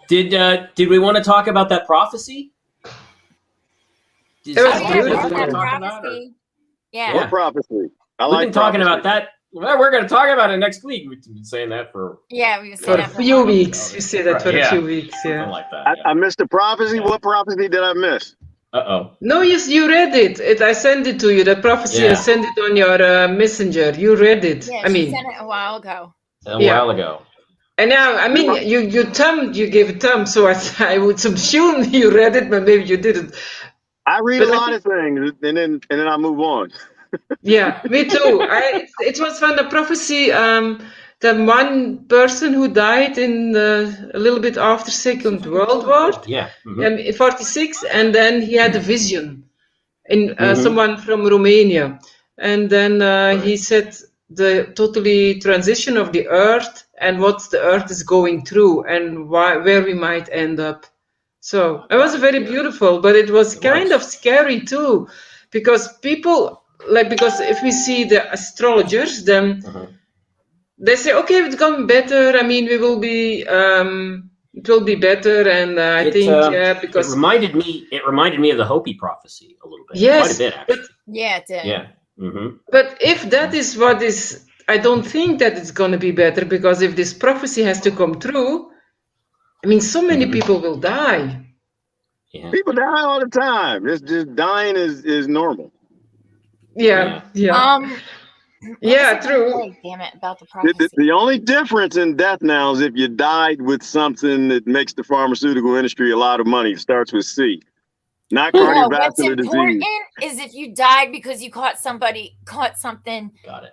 Did we want to talk about that prophecy? It was that beautiful. prophecy. Yeah. What prophecy? We've been talking about that. Well, we're going to talk about it next week. We've been saying that for we For a few weeks. You say that for a few weeks, something like that. I missed the prophecy. What prophecy did I miss? No, you read it. I sent it to you. The prophecy. I sent it on your messenger. You read it. Yeah, I mean, she sent it a while ago. A while ago. And now, I mean, you gave a thumb, so I would assume you read it, but maybe you didn't. I read a lot of things, and then I move on. Yeah, me too. It was from the prophecy. The one person who died in a little bit after Second World War. Yeah. In 46, and then he had a vision in someone from Romania, and then he said the totally transition of the earth and what the earth is going through and where we might end up. So it was very beautiful, but it was kind of scary too, because people because if we see the astrologers, then they say, okay, it's going better. I mean, it will be better, and I think because it reminded me of the Hopi prophecy a little bit. Yes, quite a bit actually. It did. Yeah. But if that is what is, I don't think that it's going to be better, because if this prophecy has to come true, I mean, so many people will die. Yeah. People die all the time. It's just dying is normal. Yeah. True. Damn it, about the prophecy. The only difference in death now is if you died with something that makes the pharmaceutical industry a lot of money. It starts with C. Not cardiovascular what's disease. important is if you died because you caught something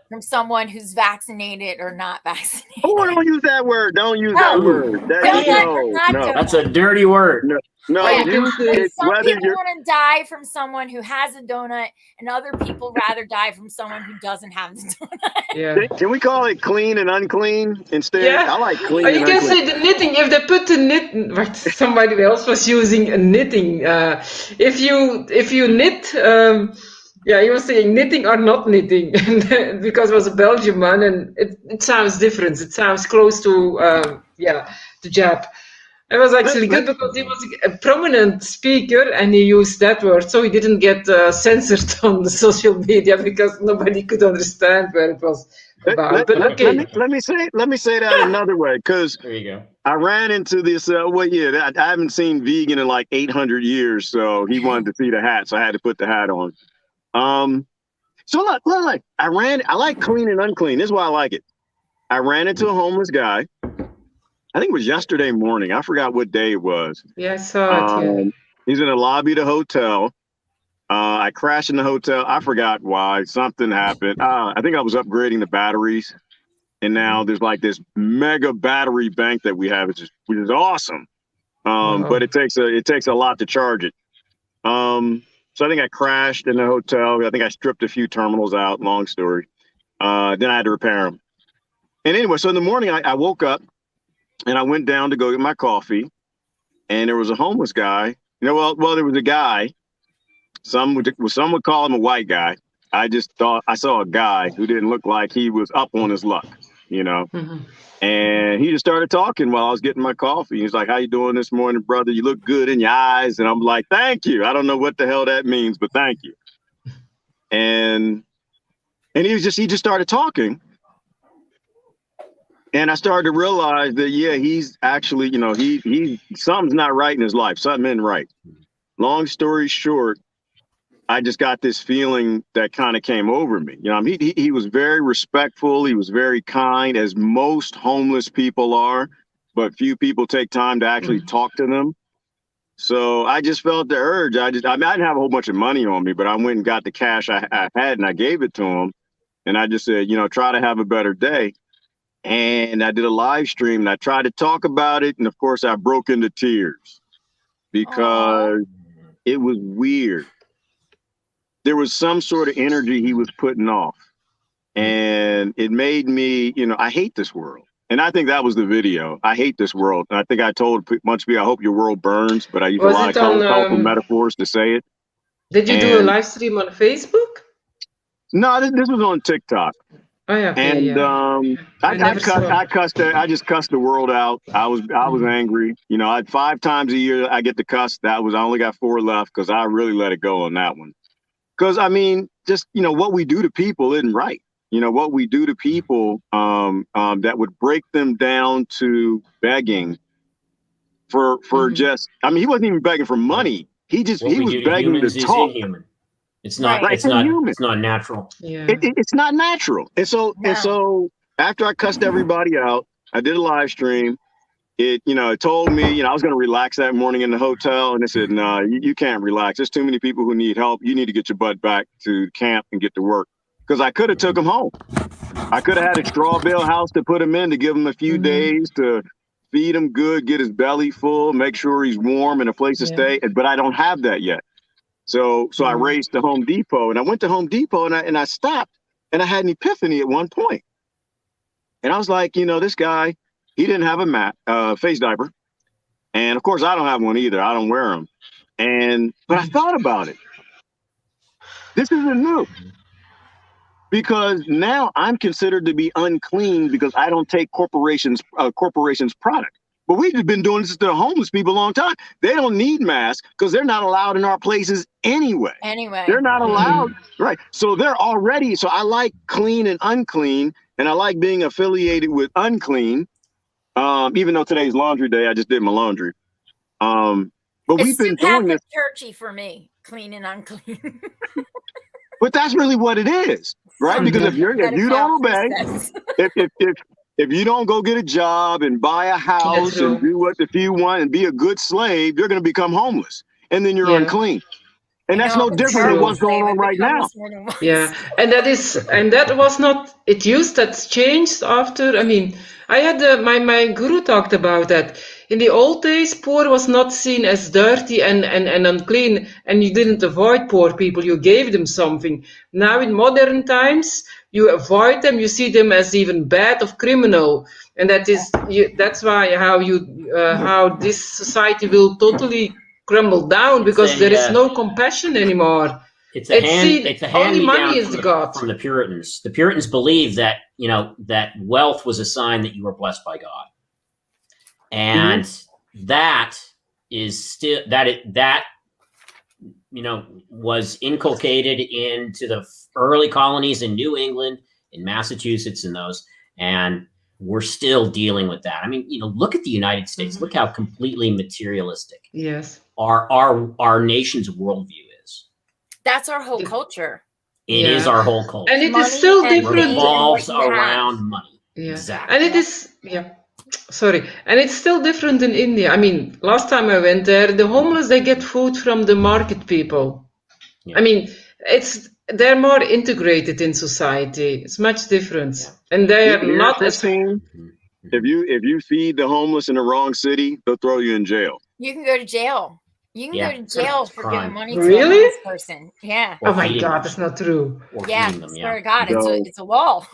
from someone who's vaccinated or not vaccinated. Oh, don't use that word. Don't use that word. No. That's a dirty word. No, some people want to die from someone who has a donut, and other people rather die from someone who doesn't have the donut. Yeah. Can we call it clean and unclean instead? Yeah. I like clean. You can say the knitting. If they put the knit, what somebody else was using a knitting. If you knit, you were saying knitting or not knitting, because it was a Belgian one, and it sounds different. It sounds close to the Jap. It was actually good because he was a prominent speaker and he used that word, so he didn't get censored on the social media because nobody could understand where it was about. Let me say that another way, because there you go. I ran into this. I haven't seen vegan in like 800 years, so he wanted to see the hat, so I had to put the hat on. So look, I like clean and unclean. This is why I like it. I ran into a homeless guy. I think it was yesterday morning. I forgot what day it was. Yeah, I saw it. Yeah. He's in the lobby of the hotel. I crashed in the hotel. I forgot why. Something happened. I think I was upgrading the batteries. And now there's like this mega battery bank that we have, which is awesome. But it takes a lot to charge it. So I think I crashed in the hotel. I think I stripped a few terminals out. Long story. Then I had to repair them. And anyway, so in the morning I woke up. And I went down to go get my coffee, and there was a homeless guy. There was a guy. Some would call him a white guy. I just thought I saw a guy who didn't look like he was up on his luck, And he just started talking while I was getting my coffee. He was like, "How you doing this morning, brother? You look good in your eyes." And I'm like, "Thank you." I don't know what the hell that means, but thank you. And he just started talking. And I started to realize that, he's actually, he something's not right in his life. Something isn't right. Long story short, I just got this feeling that kind of came over me. He was very respectful. He was very kind, as most homeless people are, but few people take time to actually talk to them. So I just felt the urge. I didn't have a whole bunch of money on me, but I went and got the cash I had and I gave it to him. And I just said, try to have a better day. And I did a live stream and I tried to talk about it. And of course, I broke into tears because it was weird. There was some sort of energy he was putting off. And it made me, I hate this world. And I think that was the video. I hate this world. And I think I told a bunch of people, I hope your world burns. But I used a lot of colorful metaphors to say it. Did you do a live stream on Facebook? No, this was on TikTok. Oh yeah, okay, And yeah. I just cussed the world out. I was angry. You know, 5 times a year I get to cuss. I only got 4 left because I really let it go on that one. Because I mean, just what we do to people isn't right. What we do to people that would break them down to begging for just. I mean, he wasn't even begging for money. He What we was do to begging to humans is talk. inhuman. It's not. Right. It's not. It's not natural. Yeah. It's not natural. And so after I cussed everybody out, I did a live stream. It told me, I was going to relax that morning in the hotel, and it said, no, you can't relax. There's too many people who need help. You need to get your butt back to camp and get to work. Because I could have took him home. I could have had a straw bale house to put him in to give him a few days to feed him good, get his belly full, make sure he's warm and a place to stay. But I don't have that yet. So I raced to Home Depot, and I went to Home Depot, and I stopped, and I had an epiphany at one point. And I was like, this guy, he didn't have a face diaper. And of course, I don't have one either. I don't wear them. But I thought about it. This isn't new. Because now I'm considered to be unclean because I don't take corporations' product. But we've been doing this to the homeless people a long time. They don't need masks because they're not allowed in our places anyway. They're not allowed. Right. So so I like clean and unclean, and I like being affiliated with unclean. Even though today's laundry day, I just did my laundry. But we've been doing this. Churchy for me, clean and unclean. But that's really what it is, right? Because if you don't obey, if you don't go get a job and buy a house and do what the few want and be a good slave, you're going to become homeless, and then you're unclean. And that's no different than what's going on right now. Yeah, and that was not. That's changed after. I mean, I had my guru talked about that. In the old days, poor was not seen as dirty and unclean, and you didn't avoid poor people. You gave them something. Now in modern times, you avoid them. You see them as even bad or criminal, and that's why how this society will totally crumble down because there is no compassion anymore. It's a hand me money down is God. From the Puritans. The Puritans believed that that wealth was a sign that you were blessed by God, and that is still that was inculcated into the early colonies in New England, in Massachusetts, and those, and we're still dealing with that. I mean, look at the United States. Look how completely materialistic our nation's worldview is. That's our whole culture. It is our whole culture. And it is still different. It revolves around money. Yeah. Exactly. And it is, and it's still different in India. I mean, last time I went there, the homeless, they get food from the market people. Yeah. I mean, they're more integrated in society. It's much different. Yeah. And they are not as... If you feed the homeless in the wrong city, they'll throw you in jail. You can go to jail. You can go to jail for giving money to a homeless person. Yeah. Oh my God, that's not true. Yeah, swear to God, it's a law.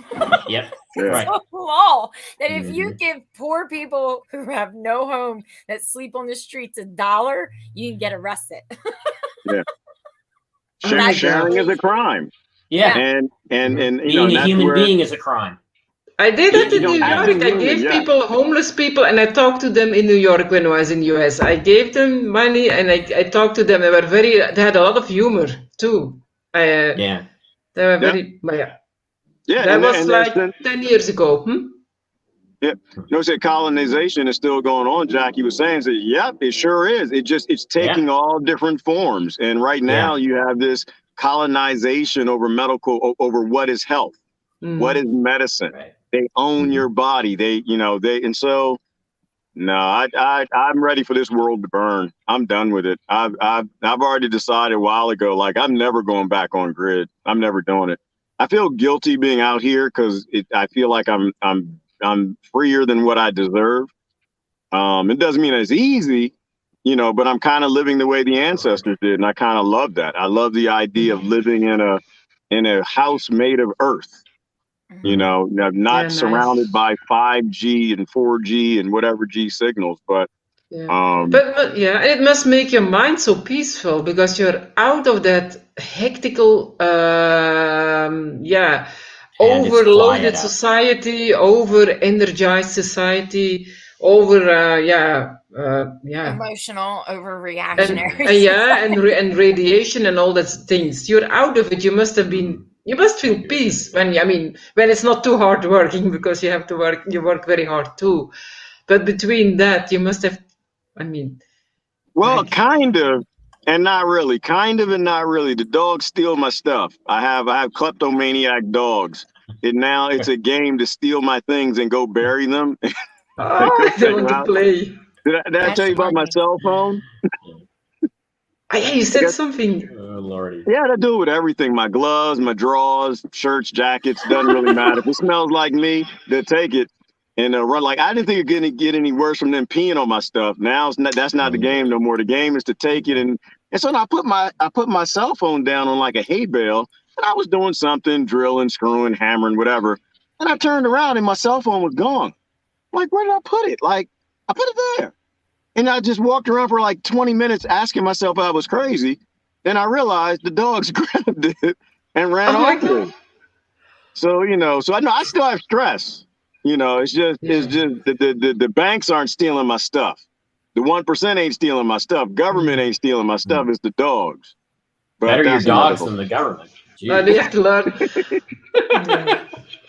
Yep. It's a law that if you give poor people who have no home that sleep on the streets $1, you can get arrested. Yeah. Sharing is a crime. Yeah. And being a human being is a crime. I did that in New York. I gave people, homeless people, and I talked to them in New York when I was in the US. I gave them money and I talked to them. They had a lot of humor too. They were very, that was like 10 years ago. Yeah. Colonization is still going on. Jackie was saying, yep, it sure is. It's taking all different forms. And right now you have this colonization over over what is health, what is medicine. Right. They own your body. And so, no, I'm ready for this world to burn. I'm done with it. I've already decided a while ago, like I'm never going back on grid. I'm never doing it. I feel guilty being out here because I feel like I'm freer than what I deserve. It doesn't mean it's easy, but I'm kind of living the way the ancestors did, and I kind of love that. I love the idea of living in a house made of earth. Not surrounded by 5G and 4G and whatever G signals, but it must make your mind so peaceful because you're out of that hectical And it's overloaded quiet out. society, over-energized society, over Emotional, and overreactionary. and radiation and all those things. You're out of it. You must feel peace when it's not too hard working, because you work very hard too. But between that, you must have, Well, like, kind of, and not really. Kind of and not really. The dogs steal my stuff. I have kleptomaniac dogs. It's a game to steal my things and go bury them. I Go check don't want them to out. play. Did I That's tell you about my funny. cell phone? You said guess- something. Oh, Lordy. Yeah, I do it with everything. My gloves, my drawers, shirts, jackets, doesn't really matter. If it smells like me, they'll take it and run. Like, I didn't think it was going to get any worse from them peeing on my stuff. Now that's not the game no more. The game is to take it. And so I put my cell phone down on like a hay bale, and I was doing something, drilling, screwing, hammering, whatever. And I turned around and my cell phone was gone. I'm like, where did I put it? Like, I put it there. And I just walked around for like 20 minutes asking myself if I was crazy. Then I realized the dogs grabbed it and ran Oh my off with it. So, so I know I still have stress. It's just the banks aren't stealing my stuff. The 1% ain't stealing my stuff. Government ain't stealing my stuff. It's the dogs. But Better your that's another dogs than the government. They have to learn.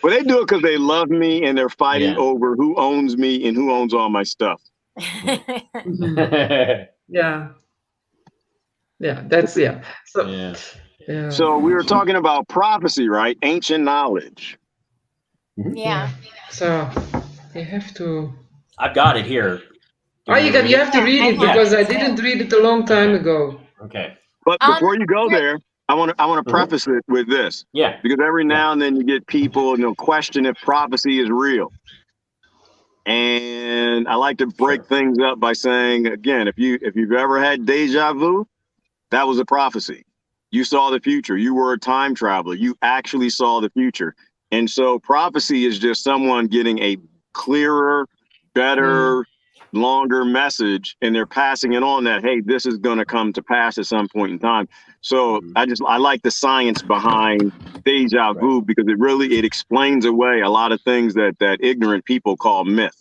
But they do it because they love me and they're fighting Yeah. over who owns me and who owns all my stuff. Yeah. That's So Yeah. yeah. So we were talking about prophecy, right? Ancient knowledge. Yeah. So you have to. I've got it here. You have to read it, Yeah. because I didn't read it a long time ago. Okay. But before you go yeah. there, I want to preface it with this, Yeah. because every now and then you get people question if prophecy is real. And I like to break things up by saying, again, if you've ever had deja vu, that was a prophecy. You saw the future. You were a time traveler. You actually saw the future. And so prophecy is just someone getting a clearer, better, longer message, and they're passing it on that, hey, this is going to come to pass at some point in time. So I like the science behind deja vu, because it explains away a lot of things that ignorant people call myth.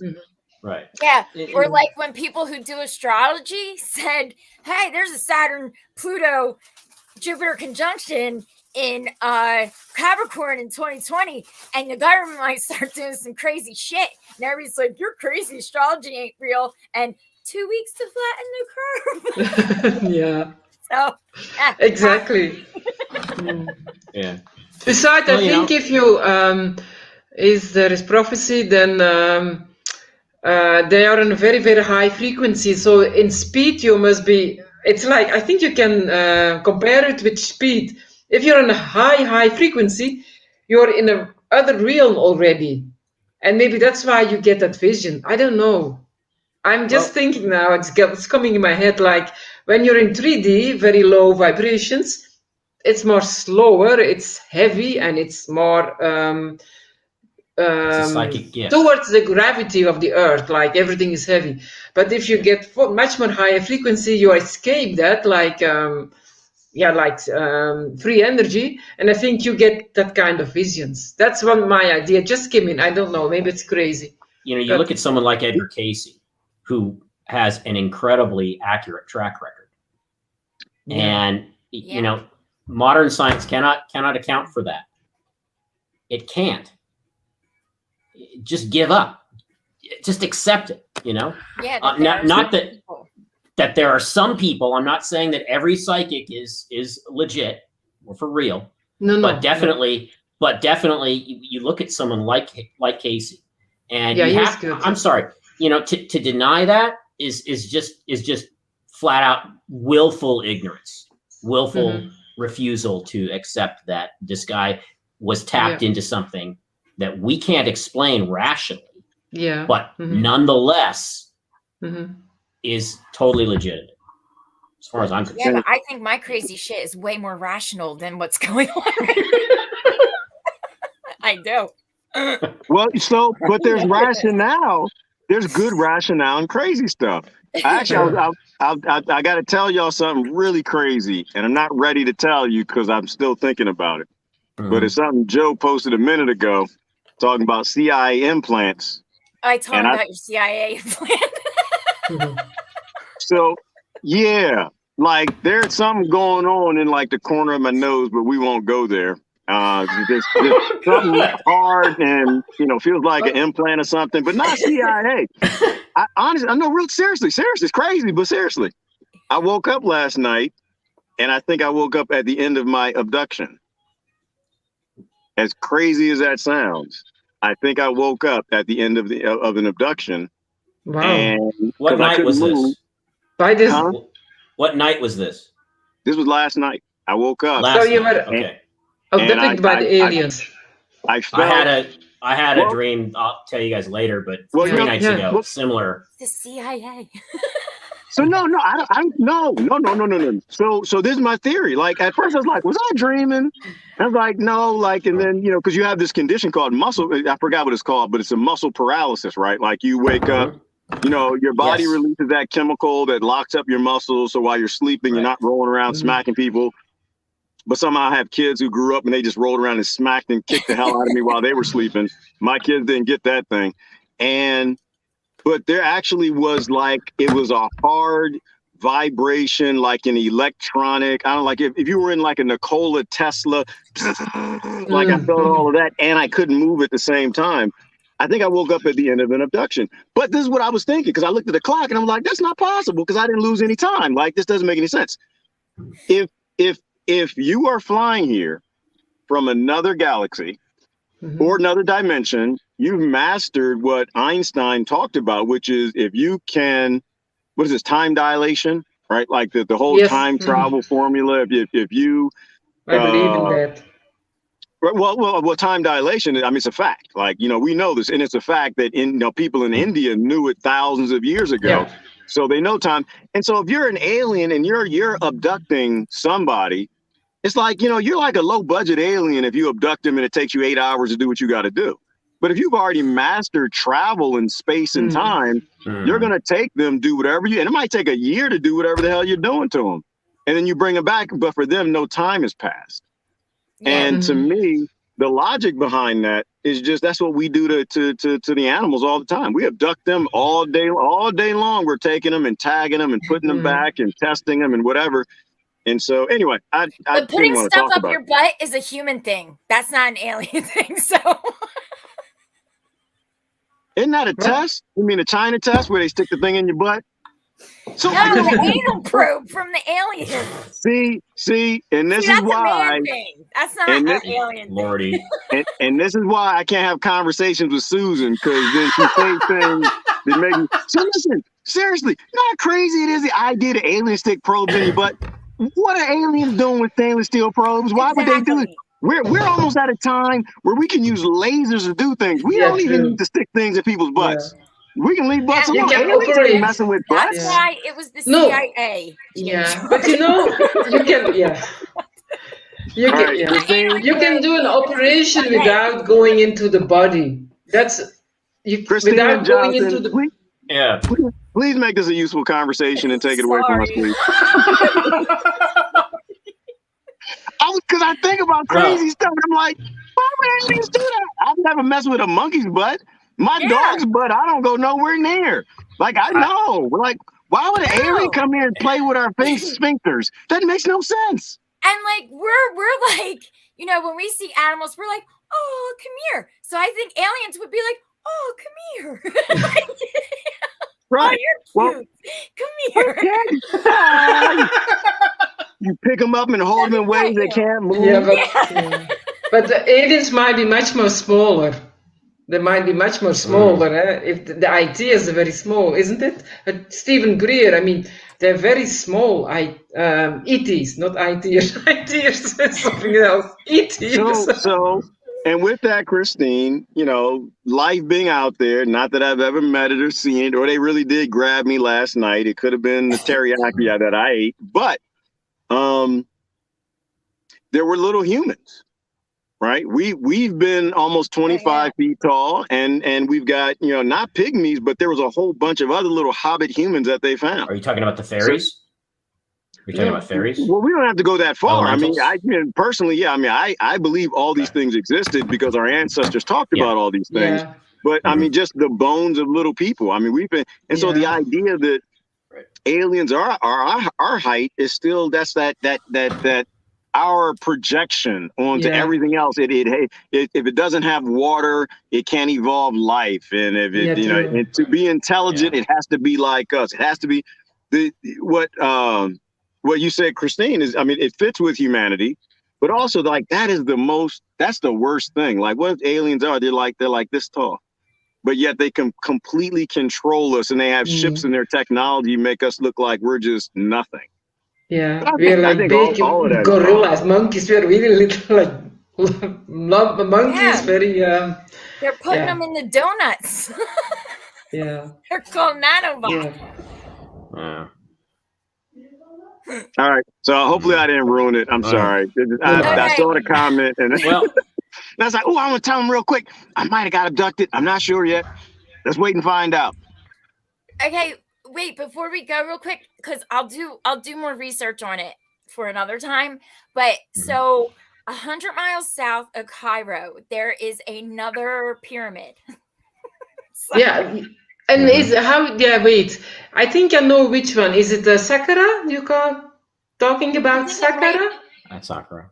Right. Yeah. Or like when people who do astrology said, hey, there's a Saturn, Pluto, Jupiter conjunction in Capricorn in 2020, and the government might start doing some crazy shit. And everybody's like, you're crazy, astrology ain't real. And 2 weeks to flatten the curve. Yeah. So Exactly. Yeah. Besides, I think if you there is prophecy, then they are on a very, very high frequency. So in speed, you must be. It's like, I think you can compare it with speed. If you're on a high frequency, you're in a other realm already, and maybe that's why you get that vision. I don't know. I'm just thinking now. It's coming in my head, like when you're in 3D, very low vibrations. It's more slower, it's heavy, and it's more It's a psychic gift. towards the gravity of the earth, like everything is heavy. But if you get much more higher frequency, you escape that, like free energy, and I think you get that kind of visions. That's my idea. Just came in. I don't know, maybe it's crazy. You look at someone like Edgar Cayce, who has an incredibly accurate track record. And modern science cannot account for that. It can't. Just give up. Just accept it. Yeah. Not that there are some people. I'm not saying that every psychic is legit or for real. No. But definitely, you look at someone like Cayce, and he's good. I'm sorry. To deny that is just flat out willful ignorance, willful refusal to accept that this guy was tapped into something that we can't explain rationally. Yeah. But nonetheless is totally legitimate as far as I'm concerned. Yeah, but I think my crazy shit is way more rational than what's going on. I do. Well, but there's rationale. There's good rationale and crazy stuff. Actually, I got to tell y'all something really crazy, and I'm not ready to tell you because I'm still thinking about it. but it's something Joe posted a minute ago talking about CIA implants. I told him about your CIA implant. So, yeah, like there's something going on in like the corner of my nose, but we won't go there. Just something hard and, feels like an implant or something, but not CIA. I know, real seriously, it's crazy, but seriously, I woke up last night and I think I woke up at the end of my abduction. As crazy as that sounds, I think I woke up at the end of an abduction. Wow. And what night was this? By this, What night was this? This was last night. I woke up. So you were okay. abducted by the aliens. I had a dream. I'll tell you guys later, but 3 nights ago, similar. The CIA. So no. So this is my theory. Like at first I was like, was I dreaming? I was like, no, like, and then, because you have this condition called muscle, I forgot what it's called, but it's a muscle paralysis, right? Like you wake up, your body releases that chemical that locks up your muscles. So while you're sleeping, you're not rolling around smacking people. But somehow I have kids who grew up and they just rolled around and smacked and kicked the hell out of me while they were sleeping. My kids didn't get that thing. But there actually was it was a hard vibration, like an electronic. I don't like if you were in like a Nikola Tesla, like I felt all of that and I couldn't move at the same time. I think I woke up at the end of an abduction. But this is what I was thinking because I looked at the clock and I'm like, that's not possible because I didn't lose any time. Like this doesn't make any sense. If you are flying here from another galaxy or another dimension, you've mastered what Einstein talked about, which is if you can, what is this, time dilation, right? Like the whole time travel formula. If you, I believe in that. Well, time dilation, I mean, it's a fact. Like, we know this, and it's a fact that people in India knew it thousands of years ago. Yeah. So they know time. And so if you're an alien and you're abducting somebody, it's like, you're like a low budget alien if you abduct them and it takes you 8 hours to do what you got to do. But if you've already mastered travel in space and time, you're going to take them, do whatever and it might take a year to do whatever the hell you're doing to them. And then you bring them back. But for them, no time has passed. And to me, the logic behind that is just that's what we do to the animals all the time. We abduct them all day long. We're taking them and tagging them and putting them back and testing them and whatever. And so anyway, but putting stuff up your butt is a human thing. That's not an alien thing. So isn't that a test? You mean a China test where they stick the thing in your butt? So no, the anal probe from the alien. See, and this is why. That's not an alien thing. Lordy. And this is why I can't have conversations with Susan because then she says things that make me. So listen, seriously, you know how crazy it is the idea that aliens stick probes in your butt. What are aliens doing with stainless steel probes? Why would they do it? We're almost at a time where we can use lasers to do things. We don't even need to stick things in people's butts. Yeah. We can leave butts alone. Aliens ain't messing with butts. That's why it was the CIA. Yeah, but you can. Yeah. You can do an operation without going into the body. That's without going into the. Please make this a useful conversation and take it away from us, please. Because I think about crazy stuff, and I'm like, why would aliens do that? I've never messed with a monkey's butt. My dog's butt, I don't go nowhere near. Like, I know. We're like, why would an alien come here and play with our sphincters? That makes no sense. And like, we're like, when we see animals, we're like, oh, come here. So I think aliens would be like, oh, come here. Right. Oh, you're cute. Come here. Okay. You pick them up and hold them in ways they can't move. Yeah, but the aliens might be much more smaller. They might be much more smaller. If the idea is very small, isn't it? Stephen Greer, I mean, they're very small. ETs, not ITers. ITers is something else. ETs. So, and with that, Christine, life being out there, not that I've ever met it or seen it, or they really did grab me last night. It could have been the teriyaki that I ate, but there were little humans, right? We've been almost 25 feet tall, and we've got, not pygmies, but there was a whole bunch of other little hobbit humans that they found. Are you talking about the fairies? You're talking No. about fairies? Well, we don't have to go that far. Elementals? I mean, personally, yeah. I mean, I believe all these things existed because our ancestors talked Yeah. about all these things. Yeah. But I Mhm. mean, just the bones of little people. I mean, we've been, and so the Yeah. idea that Right. aliens are our height is still that our projection onto Yeah. everything else. If it doesn't have water, it can't evolve life. And if it, Yeah, true. and to be intelligent, Yeah. it has to be like us. It has to be what you said, Christine, is, I mean, it fits with humanity, but also like that's the worst thing. Like what if aliens are, they're like this tall, but yet they can completely control us, and they have ships in their technology, make us look like we're just nothing. Yeah. I We're think like big all of that is gorillas, monkeys. We're really little, like monkeys. Yeah. Very. They're putting Yeah. them in the donuts. Yeah. They're called nanobots. Yeah. All right. So hopefully I didn't ruin it. I'm sorry. I saw the comment and Well, I was like, oh, I'm gonna tell him real quick. I might have got abducted. I'm not sure yet. Let's wait and find out. Okay, wait, before we go real quick, because I'll do more research on it for another time. But so 100 miles south of Cairo, there is another pyramid. So- Yeah. And is how? Yeah. Wait. I think I know which one. Is it the Saqqara? You call talking about I think it might- Saqqara? that's Sakura.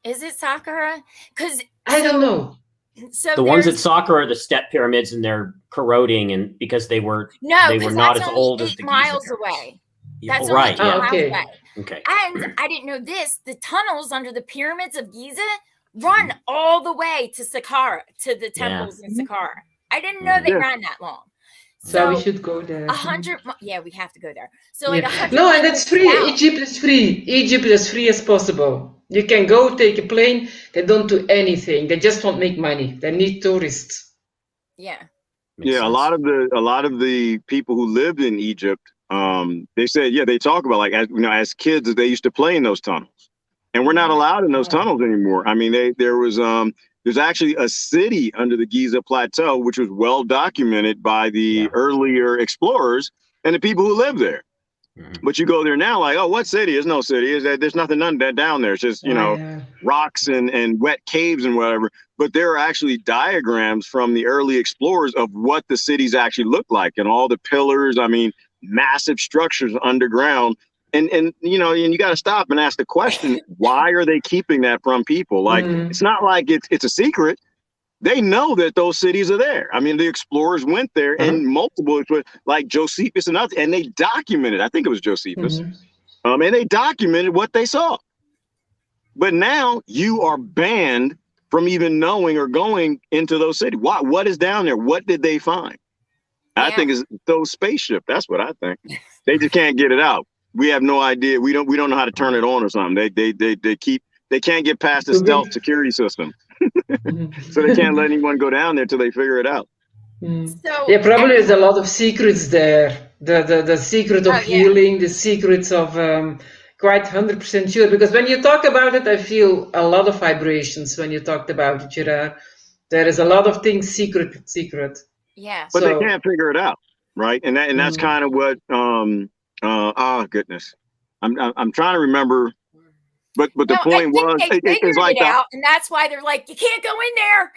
Is it Saqqara? Because I don't know. So The ones at there's- Sakura are the step pyramids, and they're corroding, and because they were no, they were 'cause not that's as only old as 8 the miles Giza pyramids. away. Yeah, That's right. only 8 Yeah. miles Okay. away. Okay. And I didn't know this. The tunnels under the pyramids of Giza run all the way to Saqqara, to the temples in Saqqara. I didn't know they Yeah. ran that long. So we should go there. 100. Yeah, we have to go there. So like Yeah. 100. No, and it's free. miles south. Egypt is free. Egypt is as free as possible. You can go take a plane. They don't do anything. They just want to make money. They need tourists. Yeah. Makes Yeah, sense. a lot of the people who lived in Egypt, they said, yeah, they talk about like as kids they used to play in those tunnels, and we're not allowed in those tunnels anymore. I mean, there's actually a city under the Giza Plateau which was well documented by the earlier explorers and the people who live there. But you go there now, like, oh, what city? There's no city. There's nothing down there. It's just rocks and wet caves and whatever. But there are actually diagrams from the early explorers of what the cities actually look like, and all the pillars. I mean, massive structures underground. And you got to stop and ask the question: why are they keeping that from people? Like, it's not like it's a secret. They know that those cities are there. I mean, the explorers went there and multiple, like Josephus and others, and they documented. I think it was Josephus, and they documented what they saw. But now you are banned from even knowing or going into those cities. What is down there? What did they find? I think it's those spaceship. That's what I think. They just can't get it out. We have no idea. We don't know how to turn it on or something. They can't get past the stealth security system. So they can't let anyone go down there till they figure it out. So Yeah, probably there's a lot of secrets there. The secret of healing, the secrets of quite 100% sure. Because when you talk about it, I feel a lot of vibrations when you talked about it, Gerard. There is a lot of things secret. Yeah. But they can't figure it out, right? And that's kind of what goodness. I'm trying to remember. But the point was, they figured it's like it out, and that's why they're like, you can't go in there.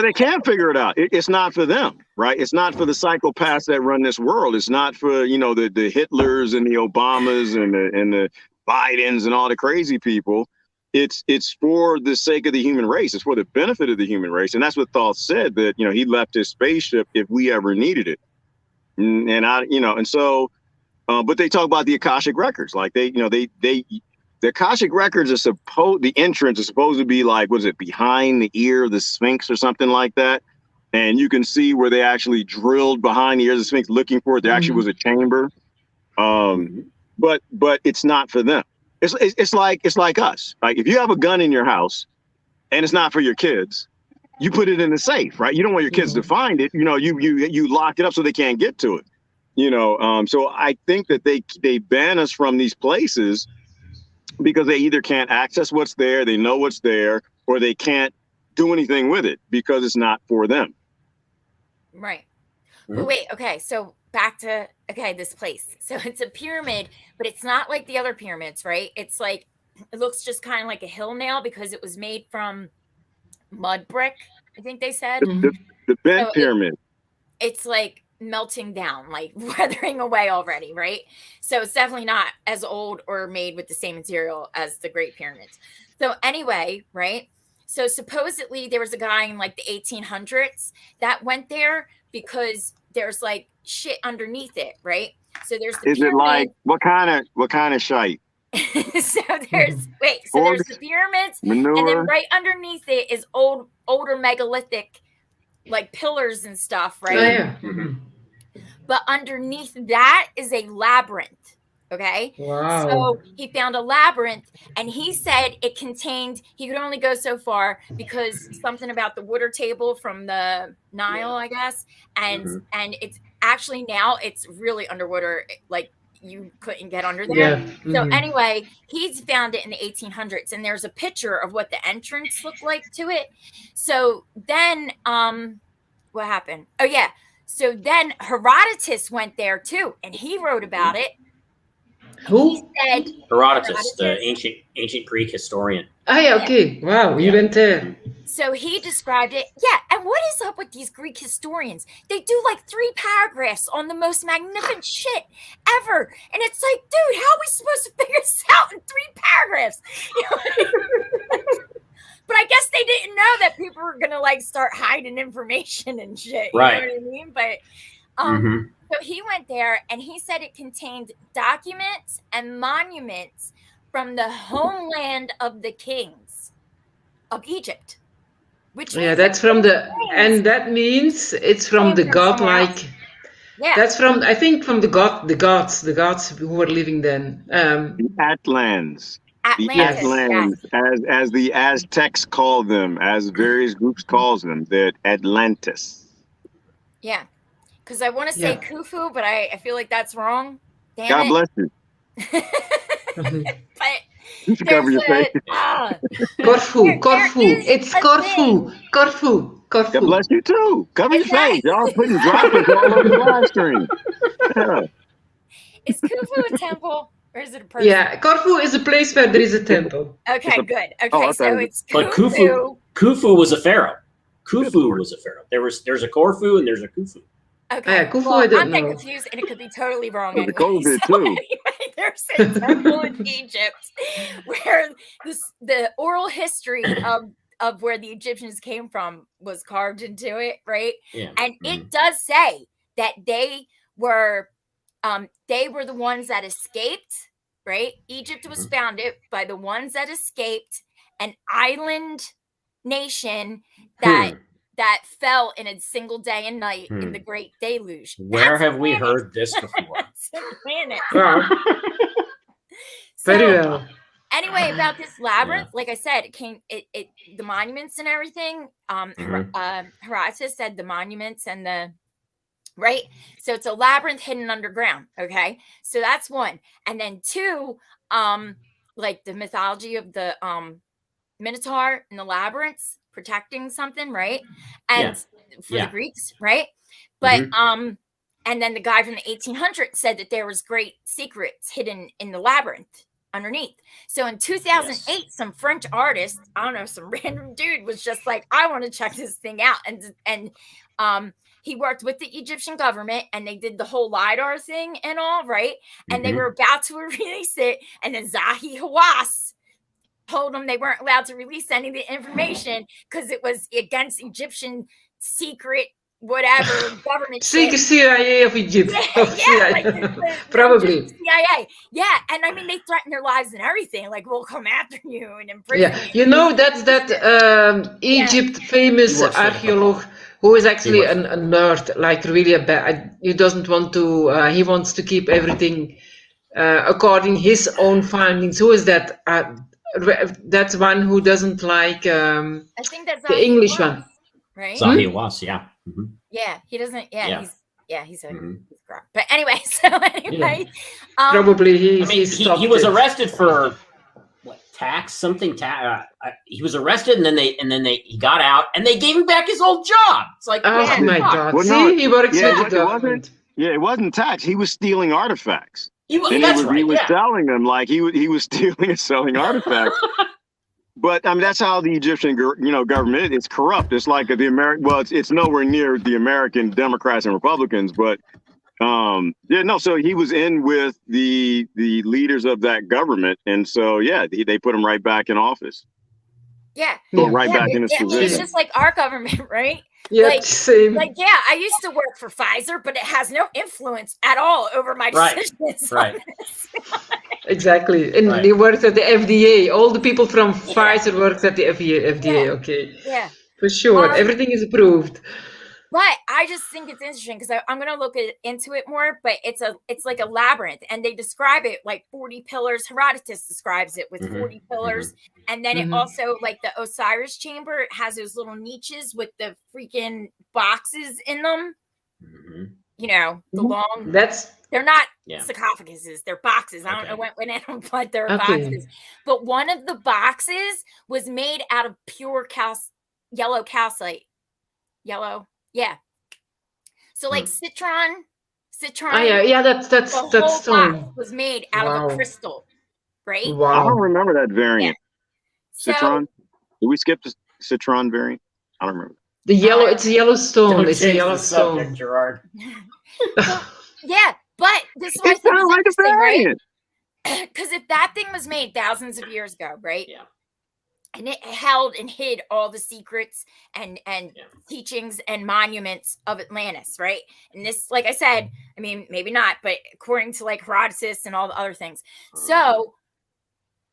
they can't figure it out. It's not for them, right? It's not for the psychopaths that run this world. It's not for the Hitlers and the Obamas and the Bidens and all the crazy people. It's for the sake of the human race. It's for the benefit of the human race, and that's what Thoth said, that he left his spaceship if we ever needed it. But they talk about the Akashic records, like the Akashic records are the entrance is supposed to be like, was it behind the ear of the Sphinx or something like that? And you can see where they actually drilled behind the ear of the Sphinx looking for it. There actually was a chamber. But it's not for them. It's like us. Like if you have a gun in your house and it's not for your kids, you put it in the safe, right? You don't want your kids to find it. You lock it up so they can't get to it. So I think that they ban us from these places because they either can't access what's there, they know what's there, or they can't do anything with it because it's not for them. Right. But wait, okay, so back to this place. So it's a pyramid, but it's not like the other pyramids, right? It's like it looks just kind of like a hill now because it was made from mud brick, I think they said. The bent So pyramid. it's like melting down, like weathering away already, right? So it's definitely not as old or made with the same material as the Great Pyramids. So anyway, right? So supposedly there was a guy in like the 1800s that went there because there's like shit underneath it, right? So there's the Is it pyramid. like what kind of shite? So there's there's the pyramids, and then Manure. right underneath it is older megalithic like pillars and stuff, right? Oh, yeah. Mhm. But underneath that is a labyrinth. Okay. Wow. So he found a labyrinth, and he said it contained, he could only go so far because something about the water table from the Nile, I guess. And it's actually now it's really underwater, like you couldn't get under there. Yeah. So anyway, he's found it in the 1800s, and there's a picture of what the entrance looked like to it. So then what happened? Oh yeah. So then Herodotus went there too, and he wrote about it. Who? He said Herodotus, the ancient Greek historian. Ah, yeah, okay. Wow, you went there. so. He described it. Yeah, and what is up with these Greek historians? They do like 3 paragraphs on the most magnificent shit ever, and it's like, dude, how are we supposed to figure this out in 3 paragraphs? You know? But I guess they didn't know that people were gonna like start hiding information and shit. You Right. know what I mean? But so he went there, and he said it contained documents and monuments from the homeland of the kings of Egypt. Which Yeah, means that's that from those the, kings and that means it's from the came from somewhere godlike. else. Yeah. That's from, I think, from the gods who were living then. The Atlans. The Atlantis. Atlans, Yes. as the Aztecs call them, as various groups calls them, they're Atlantis. Yeah. Because I want to say Yeah. Khufu, but I feel like that's wrong. Damn God it. bless you. But You should cover your face. Corfu, There Corfu. is It's a Corfu. Corfu. God Corfu. bless you too. Cover your Is that- face. Y'all putting droplets all over the live stream. Yeah. is Khufu a temple or is it a person? Yeah, Corfu is a place where there is a temple. Okay, good. Okay, I thought so it it's But Khufu. Khufu was a pharaoh. Khufu was a pharaoh. There's a Corfu and there's a Khufu. Okay, Khufu, well, I don't I'm getting know. confused, and it could be totally wrong. Well, Anyway. the COVID So too. anyway, there's a temple in Egypt where the oral history of where the Egyptians came from was carved into it, right? Yeah. And it does say that they were the ones that escaped, right? Egypt was founded by the ones that escaped an island nation that fell in a single day and night in the Great Deluge. Where That's have we planet. heard this before? That's a planet. Wow, So, very well. anyway, about this labyrinth, like I said, it the monuments and everything. Herodotus said the monuments and the right. So it's a labyrinth hidden underground. Okay, so that's one, and then 2, like the mythology of the Minotaur and the labyrinths protecting something, right? And for the Greeks, right? But and then the guy from the 1800s said that there was great secrets hidden in the labyrinth underneath. So in 2008, some French artist, I don't know, some random dude was just like, I want to check this thing out. And he worked with the Egyptian government, and they did the whole LiDAR thing and all, right? And they were about to release it. And then Zahi Hawass told them they weren't allowed to release any of the information because it was against Egyptian secret whatever government Secret shit. CIA of Egypt. Yeah, like the Probably. CIA. Yeah, and I mean they threaten their lives and everything. Like we'll come after you and imprison Yeah, you. you know that's that Egypt famous He works for the archaeologist who is actually a nerd, like really a bad. He doesn't want to. He wants to keep everything according his own findings. Who is that? That's one who doesn't like I think that's the Zahi English Hawass, one. right? Zahi Hawass, yeah. Yeah, he doesn't. Yeah, Yeah. he's a crap. But anyway, so anyway, Probably I mean, he was arrested for what, tax something. He was arrested, and then he got out, and they gave him back his old job. It's like, Oh what the my fuck? God! Well, See, no, he works yeah, with the it government. it wasn't tax. He was stealing artifacts. And That's he right. was Yeah. selling them like he was stealing and selling artifacts. But I mean, that's how the Egyptian, government is corrupt. It's like the American. Well, it's nowhere near the American Democrats and Republicans, but yeah, no. So he was in with the leaders of that government, and so yeah, they put him right back in office. Yeah. Put him right Yeah, back in his I mean, it's position. just like our government, right? Yeah, Like- same. Like, yeah, I used to work for Pfizer, but it has no influence at all over my Right, decisions. right. Exactly. And Right. he works at the FDA. All the people from Yeah. Pfizer works at the FDA. Yeah. Okay, Yeah. for sure. Um, Everything is approved. But I just think it's interesting because I'm going to look into it more, but it's like a labyrinth, and they describe it like 40 pillars. Herodotus describes it with Mhm, 40 pillars. And then Mhm. it also, like the Osiris chamber, it has those little niches with the freaking boxes in them. Mhm. You know, the Mhm. long, That's they're not Yeah. sarcophaguses, they're boxes. I don't know Okay. what went in them, but they're okay. boxes. But one of the boxes was made out of pure yellow calcite. Yellow. Yeah. So like citron. Oh yeah, that's The whole stone. box was made out of Wow. a crystal, right? I don't Wow. remember that variant. So Citron? Did we skip the citron variant? I don't remember. The yellow, it's a yellow stone. Don't It's a change yellow the subject, stone. Gerard. yeah, but this is why I It think sounds it's like a interesting, right? variant. Because if that thing was made thousands of years ago, right? Yeah. And it held and hid all the secrets and Yeah. teachings and monuments of Atlantis, right? And this, like I said, I mean, maybe not, but according to like Herodotus and all the other things. So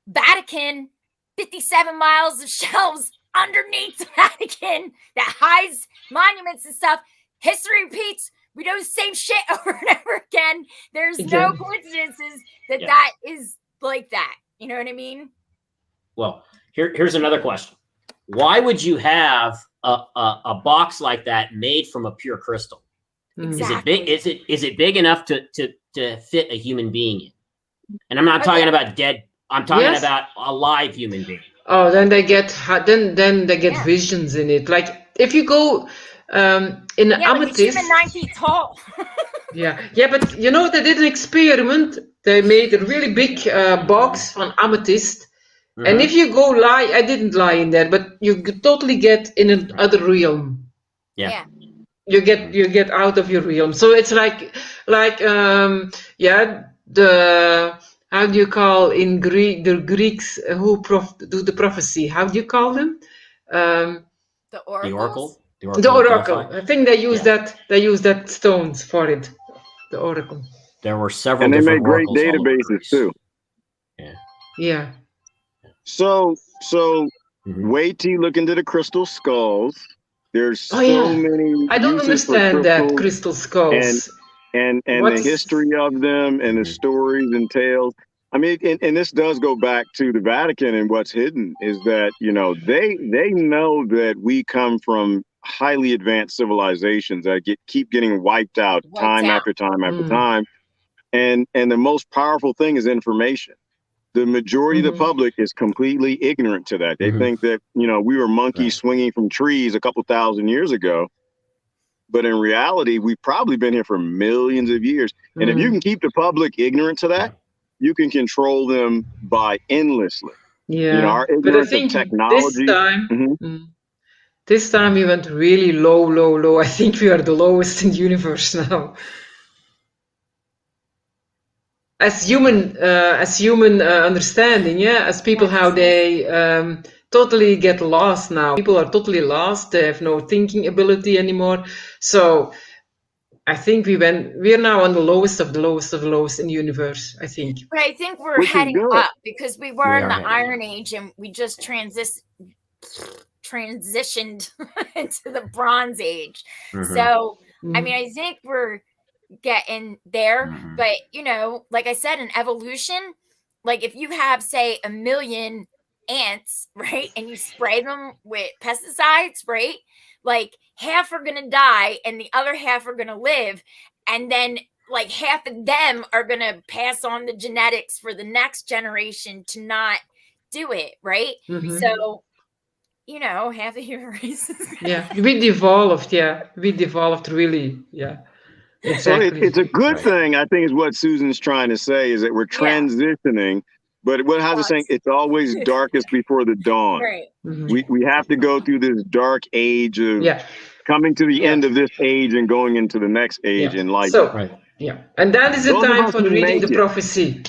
Vatican, 57 miles of shelves underneath the Vatican that hides monuments and stuff. History repeats. We do the same shit over and over again. There's no Again. coincidences that Yeah. that is like that. You know what I mean? Well, here's another question. Why would you have a box like that made from a pure crystal? Mm. Is it big? Exactly. Is it big enough to fit a human being in? And I'm not talking about dead. I'm talking Yes. about a live human being. Oh, then they get then they get Yeah. visions in it. Like if you go in Yeah, like amethyst. it's even 9 feet tall. Yeah, but you know they did an experiment. They made a really big box on amethyst, and Mhm. if you go lie, I didn't lie in there, but you could totally get in another realm. Yeah. You get out of your realm. So it's like the how do you call in Greek the Greeks who do the prophecy? How do you call them? The The oracles? oracle. The of oracle. Delphi. I think they use Yeah. that. They use that stones for it. The oracle. There were several And they different make great oracles all over databases Greece. too. Yeah. So Mhm. wait till you look into the crystal skulls. There's so Oh, yeah. many. I don't uses for understand that crystals crystal skulls. and What's- the history of them and the Mhm. stories and tales. I mean, and this does go back to the Vatican, and what's hidden is that they know that we come from highly advanced civilizations that keep getting wiped out time after time after Mm. time, and the most powerful thing is information. The majority of the Mhm. public is completely ignorant to that. They Mhm. think that we were monkeys Right. swinging from trees a couple thousand years ago. But in reality, we've probably been here for millions of years. And if you Mm. can keep the public ignorant to that, you can control them by endlessly. Yeah. Our But I ignorance think of technology. this time we went really low. I think we are the lowest in the universe now. As human understanding, yeah, as people, how they totally get lost now. People are totally lost. They have no thinking ability anymore. So I think we're now on the lowest of the lowest of the lowest in the universe, I think. But I think we're Which is heading good. up because we were We in are the heading Iron Age and we just transitioned into the Bronze Age. Mhm. So, I Mhm. mean, I think we're getting there, Mhm. but like I said, in evolution, like if you have, say, 1 million ants, right, and you spray them with pesticides, right, like half are gonna die and the other half are gonna live, and then like half of them are gonna pass on the genetics for the next generation to not do it, right? Mhm. So, you know, half the human race is Yeah, we devolved. Yeah, we devolved really. Yeah, So exactly. it's a good Right. thing, I think, is what Susan's trying to say, is that we're Yeah. transitioning. But what how's it saying? It's always darkest before the dawn. Right. Mhm. We have to go through this dark age of Yeah, coming to the Yeah. end of this age and going into the next age yeah. in life. So, Right. yeah, and that is the Those of time us for who reading make the it. prophecy.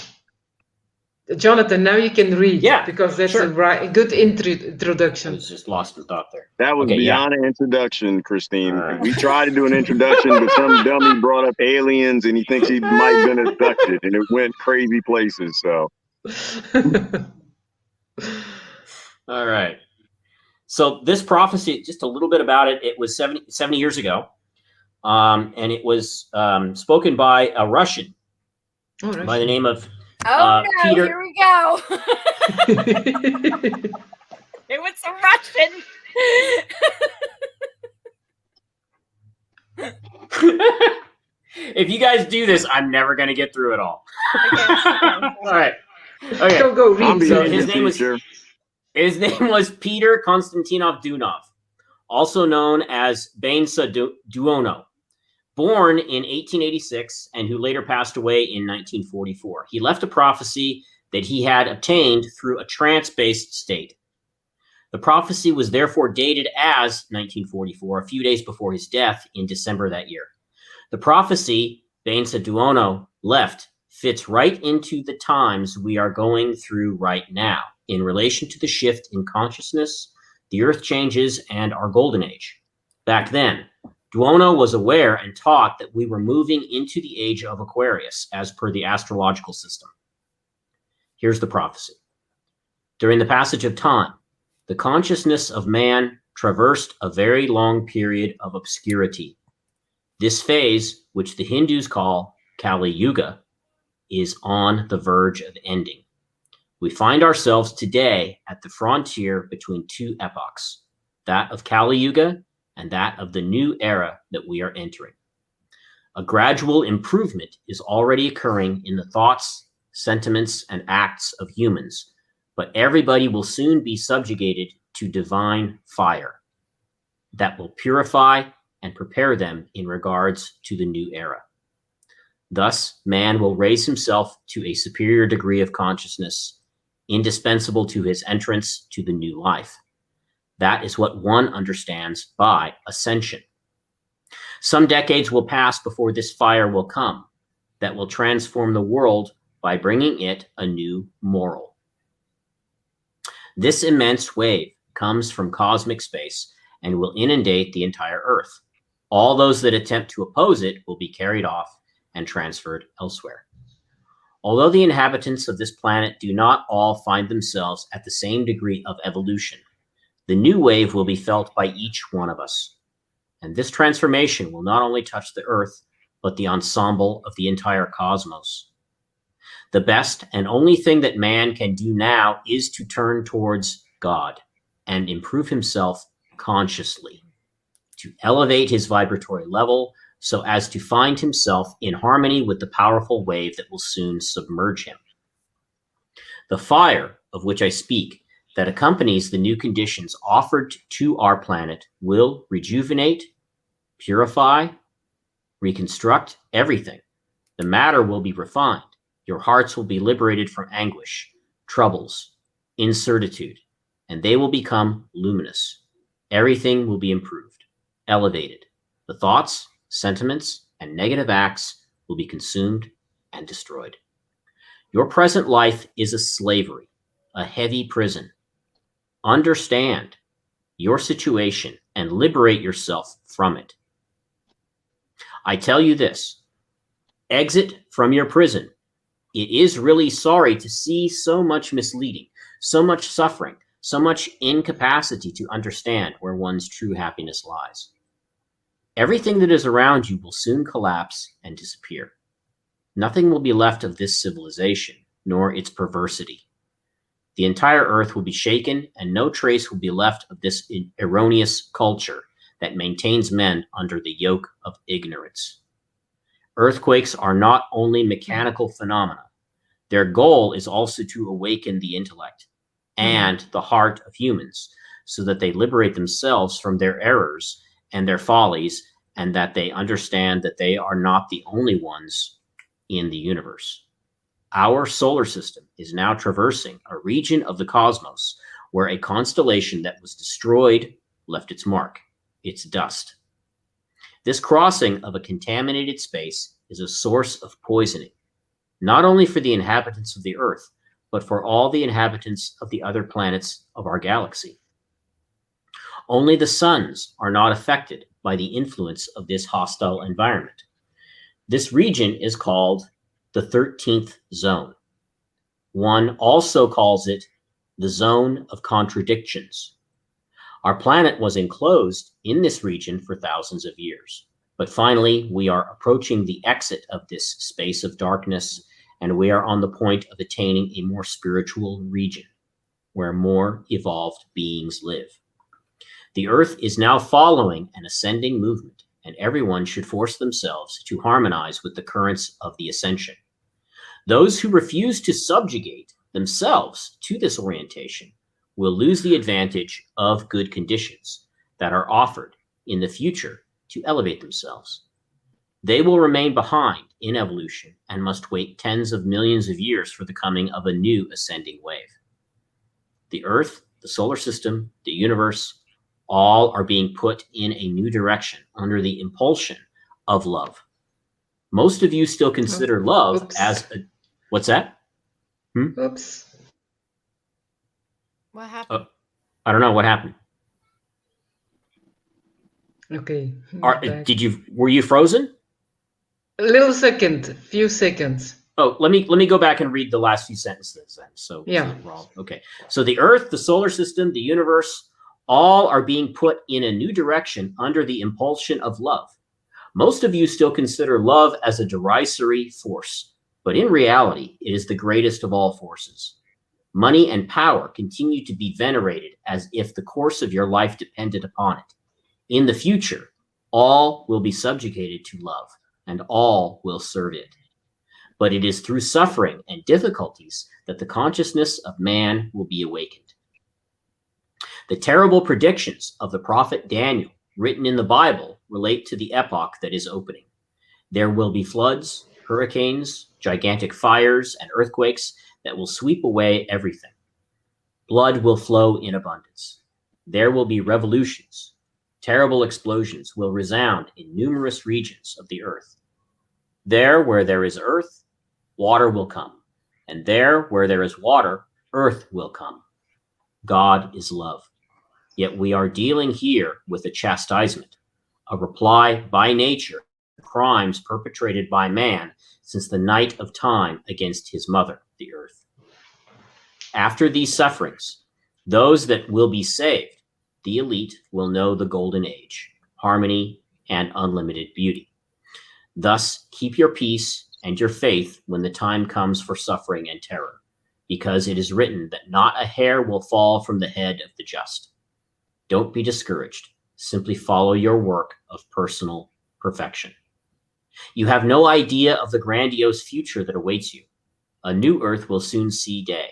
Jonathan, now you can read. Yeah, because that's sure. a good I introduction. was just lost in thought there. That was Okay, yeah. beyond an introduction, Christine. All right. We tried to do an introduction, but some dummy brought up aliens and he thinks he might have been abducted, and it went crazy places. So All right. So this prophecy, just a little bit about it. It was 70 years ago, and it was spoken by a Russian Oh, by the name of Oh no, Peter. here we go. It was some Russian. If you guys do this, I'm never going to get through it all. All right. Okay. Go read. I'm being So a his name was- teacher. His name was Peter Konstantinov Dunov, also known as Bainsa Duono, born in 1886 and who later passed away in 1944. He left a prophecy that he had obtained through a trance-based state. The prophecy was therefore dated as 1944, a few days before his death in December that year. The prophecy Bainsa Duono left fits right into the times we are going through right now in relation to the shift in consciousness, the earth changes, and our golden age. Back then, Duono was aware and taught that we were moving into the age of Aquarius as per the astrological system. Here's the prophecy. During the passage of time, the consciousness of man traversed a very long period of obscurity. This phase, which the Hindus call Kali Yuga, is on the verge of ending. We find ourselves today at the frontier between two epochs, that of Kali Yuga and that of the new era that we are entering. A gradual improvement is already occurring in the thoughts, sentiments, and acts of humans, but everybody will soon be subjugated to divine fire that will purify and prepare them in regards to the new era. Thus, man will raise himself to a superior degree of consciousness, indispensable to his entrance to the new life. That is what one understands by ascension. Some decades will pass before this fire will come that will transform the world by bringing it a new moral. This immense wave comes from cosmic space and will inundate the entire earth. All those that attempt to oppose it will be carried off and transferred elsewhere. Although the inhabitants of this planet do not all find themselves at the same degree of evolution, the new wave will be felt by each one of us. And this transformation will not only touch the earth, but the ensemble of the entire cosmos. The best and only thing that man can do now is to turn towards God and improve himself consciously, to elevate his vibratory level so as to find himself in harmony with the powerful wave that will soon submerge him. The fire of which I speak that accompanies the new conditions offered to our planet will rejuvenate, purify, reconstruct everything. The matter will be refined. Your hearts will be liberated from anguish, troubles, incertitude, and they will become luminous. Everything will be improved, elevated. The thoughts, sentiments, and negative acts will be consumed and destroyed. Your present life is a slavery, a heavy prison. Understand your situation and liberate yourself from it. I tell you this, exit from your prison. It is really sorry to see so much misleading, so much suffering, so much incapacity to understand where one's true happiness lies. Everything that is around you will soon collapse and disappear. Nothing will be left of this civilization, nor its perversity. The entire earth will be shaken, and no trace will be left of this erroneous culture that maintains men under the yoke of ignorance. Earthquakes are not only mechanical phenomena. Their goal is also to awaken the intellect and the heart of humans, so that they liberate themselves from their errors and their follies, and that they understand that they are not the only ones in the universe. Our solar system is now traversing a region of the cosmos where a constellation that was destroyed left its mark, its dust. This crossing of a contaminated space is a source of poisoning, not only for the inhabitants of the Earth, but for all the inhabitants of the other planets of our galaxy. Only the suns are not affected by the influence of this hostile environment. This region is called the 13th zone. One also calls it the zone of contradictions. Our planet was enclosed in this region for thousands of years, but finally we are approaching the exit of this space of darkness, and we are on the point of attaining a more spiritual region where more evolved beings live. The Earth is now following an ascending movement, and everyone should force themselves to harmonize with the currents of the ascension. Those who refuse to subjugate themselves to this orientation will lose the advantage of good conditions that are offered in the future to elevate themselves. They will remain behind in evolution and must wait tens of millions of years for the coming of a new ascending wave. The Earth, the solar system, the universe, all are being put in a new direction under the impulsion of love. Most of you still consider love as a... What's that? Oops. What happened? I don't know what happened. Okay. Were you frozen? A little second, few seconds. Oh, let me go back and read the last few sentences then. So okay. So the Earth, the solar system, the universe, all are being put in a new direction under the impulsion of love. Most of you still consider love as a derisory force, but in reality, it is the greatest of all forces. Money and power continue to be venerated as if the course of your life depended upon it. In the future, all will be subjugated to love, and all will serve it. But it is through suffering and difficulties that the consciousness of man will be awakened. The terrible predictions of the prophet Daniel, written in the Bible, relate to the epoch that is opening. There will be floods, hurricanes, gigantic fires, and earthquakes that will sweep away everything. Blood will flow in abundance. There will be revolutions. Terrible explosions will resound in numerous regions of the earth. There where there is earth, water will come. And there where there is water, earth will come. God is love. Yet we are dealing here with a chastisement, a reply by nature to crimes perpetrated by man since the night of time against his mother, the earth. After these sufferings, those that will be saved, the elite, will know the golden age, harmony, and unlimited beauty. Thus, keep your peace and your faith when the time comes for suffering and terror, because it is written that not a hair will fall from the head of the just. Don't be discouraged. Simply follow your work of personal perfection. You have no idea of the grandiose future that awaits you. A new earth will soon see day.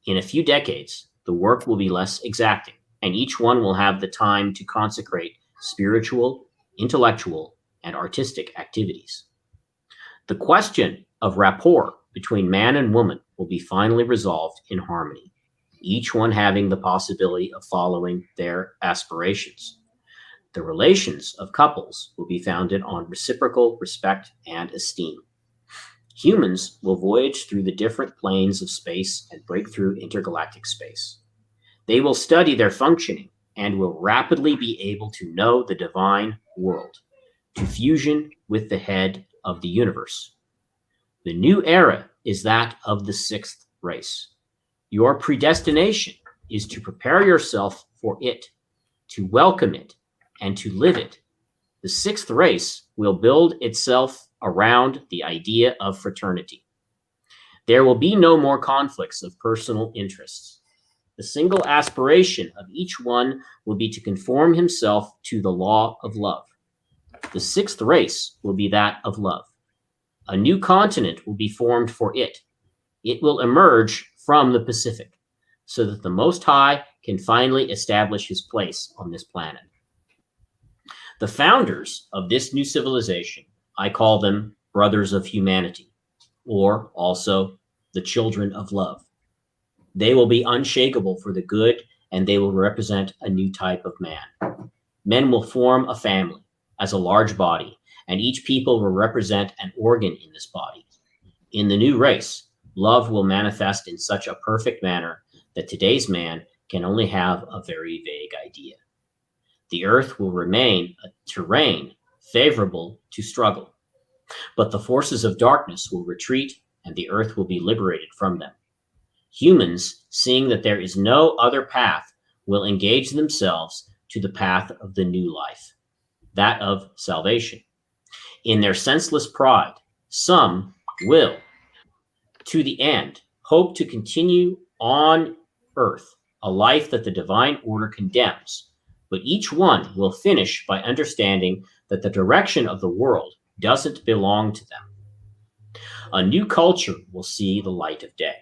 In a few decades, the work will be less exacting, and each one will have the time to consecrate spiritual, intellectual, and artistic activities. The question of rapport between man and woman will be finally resolved in harmony, each one having the possibility of following their aspirations. The relations of couples will be founded on reciprocal respect and esteem. Humans will voyage through the different planes of space and break through intergalactic space. They will study their functioning and will rapidly be able to know the divine world, to fusion with the head of the universe. The new era is that of the sixth race. Your predestination is to prepare yourself for it, to welcome it, and to live it. The sixth race will build itself around the idea of fraternity. There will be no more conflicts of personal interests. The single aspiration of each one will be to conform himself to the law of love. The sixth race will be that of love. A new continent will be formed for it. It will emerge from the Pacific. so that the Most High can finally establish his place on this planet. The founders of this new civilization, I call them brothers of humanity, or also the children of love. They will be unshakable for the good, and they will represent a new type of man. Men will form a family as a large body, and each people will represent an organ in this body. In the new race, love will manifest in such a perfect manner that today's man can only have a very vague idea. The earth will remain a terrain favorable to struggle, but the forces of darkness will retreat and the earth will be liberated from them. Humans, seeing that there is no other path, will engage themselves to the path of the new life, that of salvation. In their senseless pride, some will, to the end, hope to continue on earth a life that the divine order condemns, but each one will finish by understanding that the direction of the world doesn't belong to them. A new culture will see the light of day.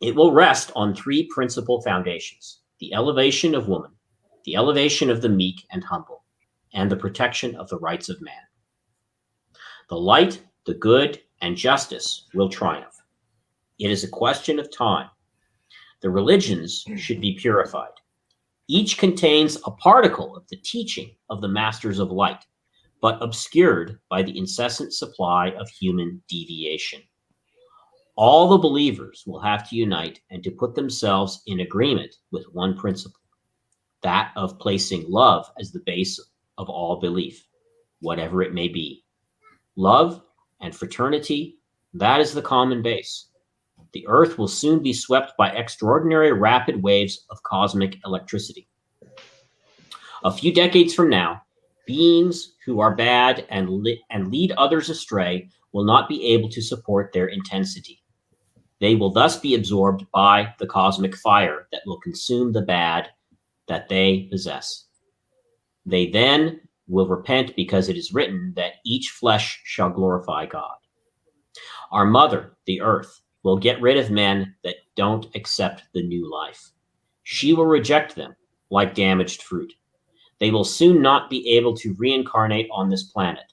It will rest on three principal foundations: the elevation of woman, the elevation of the meek and humble, and the protection of the rights of man. The light, the good, and justice will triumph. It is a question of time. The religions should be purified. Each contains a particle of the teaching of the masters of light, but obscured by the incessant supply of human deviation. All the believers will have to unite and to put themselves in agreement with one principle, that of placing love as the base of all belief, whatever it may be. Love and fraternity, that is the common base. The earth will soon be swept by extraordinary rapid waves of cosmic electricity. A few decades from now, beings who are bad and lead others astray will not be able to support their intensity. They will thus be absorbed by the cosmic fire that will consume the bad that they possess. They then will repent, because it is written that each flesh shall glorify God. Our mother, the earth, will get rid of men that don't accept the new life. She will reject them like damaged fruit. They will soon not be able to reincarnate on this planet,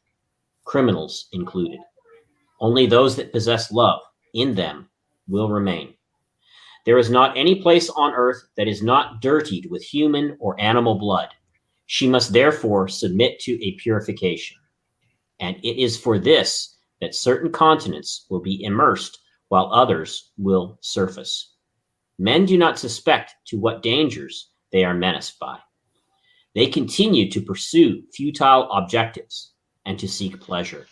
criminals included. Only those that possess love in them will remain. There is not any place on earth that is not dirtied with human or animal blood. She must therefore submit to a purification. And it is for this that certain continents will be immersed while others will surface. Men do not suspect to what dangers they are menaced by. They continue to pursue futile objectives and to seek pleasure.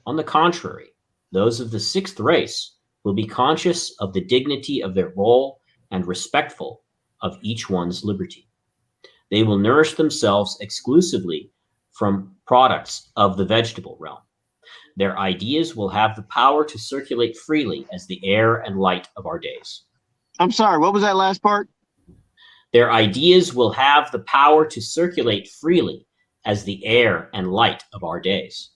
On the contrary, those of the sixth race will be conscious of the dignity of their role and respectful of each one's liberty. They will nourish themselves exclusively from products of the vegetable realm. Their ideas will have the power to circulate freely as the air and light of our days. I'm sorry, what was that last part? Their ideas will have the power to circulate freely as the air and light of our days.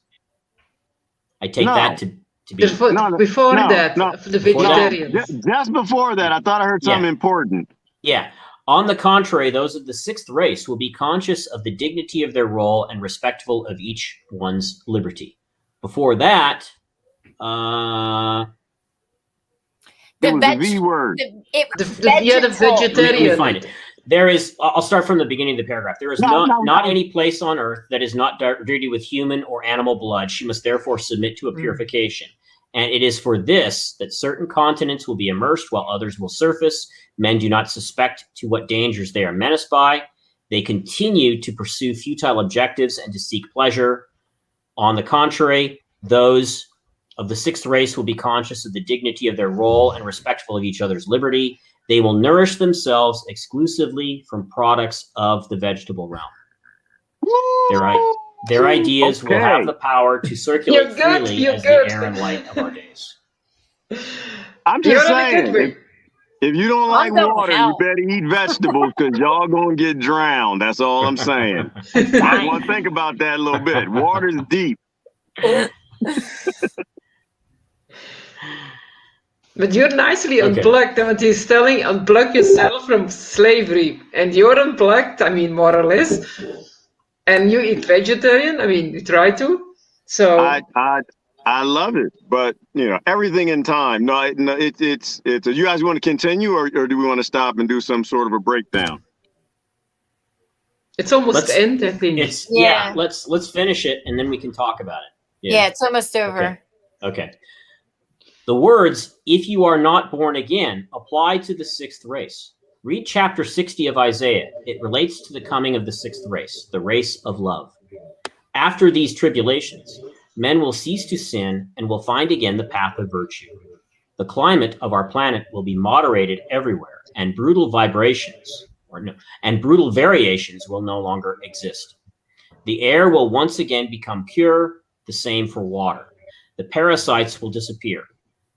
I take that to be... Before the vegetarians. Just before that, I thought I heard something important. Yeah. On the contrary, those of the sixth race will be conscious of the dignity of their role and respectful of each one's liberty. Before that, the V word. The vegetarian. Let me find it. There is, I'll start from the beginning of the paragraph. There is not any place on earth that is not dirty with human or animal blood. She must therefore submit to a purification. And it is for this that certain continents will be immersed while others will surface. Men do not suspect to what dangers they are menaced by. They continue to pursue futile objectives and to seek pleasure. On the contrary, those of the sixth race will be conscious of the dignity of their role and respectful of each other's liberty. They will nourish themselves exclusively from products of the vegetable realm. Their ideas will have the power to circulate freely as the air and light of our days. I'm just saying, if you don't like water, you better eat vegetables, because y'all gonna get drowned. That's all I'm saying. I want to think about that a little bit. Water's deep. But you're nicely Okay. unplugged, and he's telling unplug yourself from slavery, and you're unplugged. I mean, more or less. And you eat vegetarian. I mean, you try to. So I love it, but everything in time. No, it's. You guys want to continue, or do we want to stop and do some sort of a breakdown? it's almost Let's- the end, I think. Yeah. Let's finish it and then we can talk about it. Yeah, it's almost over. Okay. The words, if you are not born again, apply to the sixth race. Read chapter 60 of Isaiah. It relates to the coming of the sixth race, the race of love. After these tribulations, men will cease to sin and will find again the path of virtue. The climate of our planet will be moderated everywhere, and brutal variations will no longer exist. The air will once again become pure, the same for water. The parasites will disappear.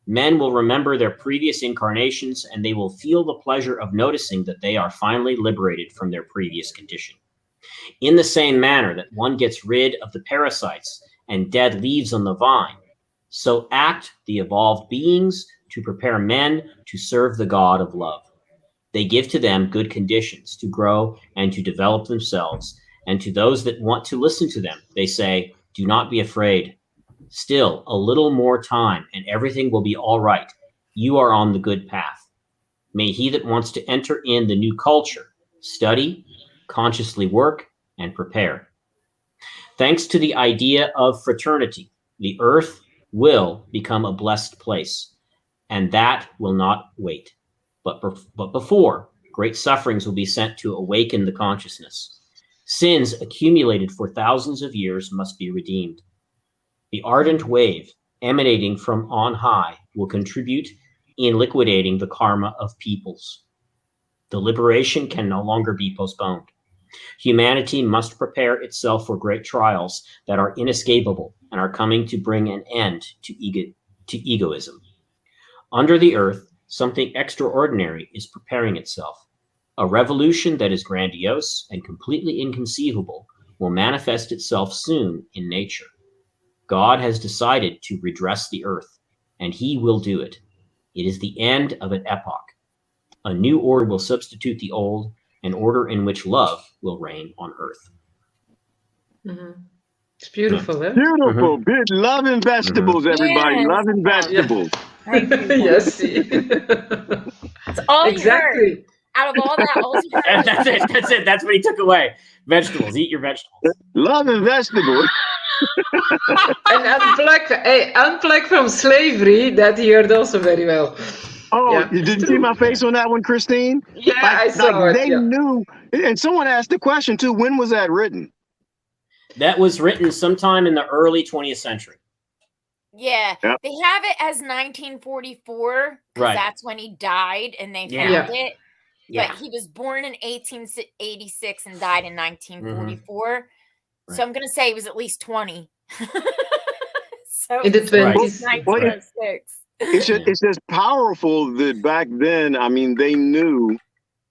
Men will remember their previous incarnations, and they will feel the pleasure of noticing that they are finally liberated from their previous condition. In the same manner that one gets rid of the parasites and dead leaves on the vine, so act the evolved beings to prepare men to serve the God of love. They give to them good conditions to grow and to develop themselves, and to those that want to listen to them, they say, do not be afraid. Still, a little more time, and everything will be all right. You are on the good path. May he that wants to enter in the new culture study, consciously work, and prepare. Thanks to the idea of fraternity, the earth will become a blessed place, and that will not wait. But before, great sufferings will be sent to awaken the consciousness. Sins accumulated for thousands of years must be redeemed. The ardent wave emanating from on high will contribute in liquidating the karma of peoples. The liberation can no longer be postponed. Humanity must prepare itself for great trials that are inescapable and are coming to bring an end to egoism. Under the earth, something extraordinary is preparing itself. A revolution that is grandiose and completely inconceivable will manifest itself soon in nature. God has decided to redress the earth, and he will do it. It is the end of an epoch. A new order will substitute the old, an order in which love will reign on earth. It's beautiful, eh? Beautiful, big loving vegetables, everybody. Yes. Loving vegetables. Yes. It's all you Exactly. heard out of all that. Also That's it. That's what he took away. Vegetables. Eat your vegetables. Loving vegetables. And unplug from slavery, that he heard also very well. Oh, Yeah. did you see my face on that one, Christine? Yeah, I saw it. They Yeah. knew. And someone asked the question too, when was that written? That was written sometime in the early 20th century. Yeah, Yep. they have it as 1944 because Right. that's when he died and they Yeah. found it. Yeah. But he was born in 1886 and died in 1944. So I'm going to say he was at least 20. So In the it's 20s. 1906. It's just powerful that back then, I mean, they knew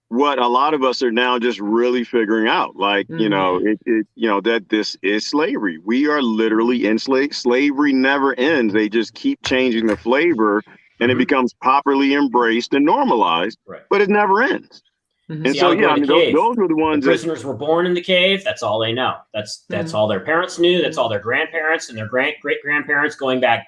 what a lot of us are now just really figuring out. Like, that this is slavery. We are literally enslaved. Slavery never ends. They just keep changing the flavor and it becomes properly embraced and normalized, Right. but it never ends. Mhm. And See, so, I'll go yeah, to I the mean, cave. those were the The ones that, prisoners were born in the cave. That's all they know. That's all their parents knew. That's all their grandparents and their great grandparents going back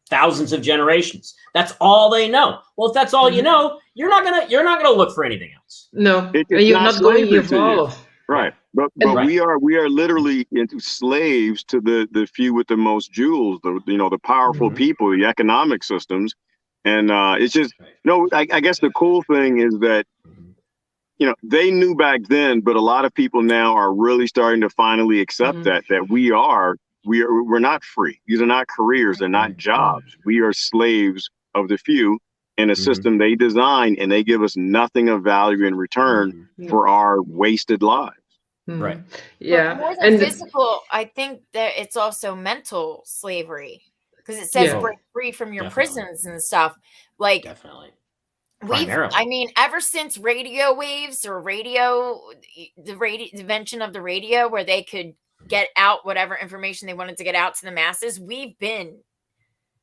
thousands of generations. That's all they know. Well, if that's all you know, you're not gonna look for anything else. No, It's and you're not not going to slavery to you. evolve. right. But Right. we are literally into slaves to the few with the most jewels, the powerful people, the economic systems. And it's just, I guess the cool thing is that, they knew back then, but a lot of people now are really starting to finally accept that we're not free. These are not careers. They're not jobs. We are slaves of the few in a system they design, and they give us nothing of value in return for our wasted lives. Right. Yeah. But more than And physical, I think that it's also mental slavery because it says Yeah. break free from your Definitely. prisons and stuff. Like Definitely. we've, Primarily. I mean, ever since radio waves or the invention of the radio, where they could get out whatever information they wanted to get out to the masses, we've been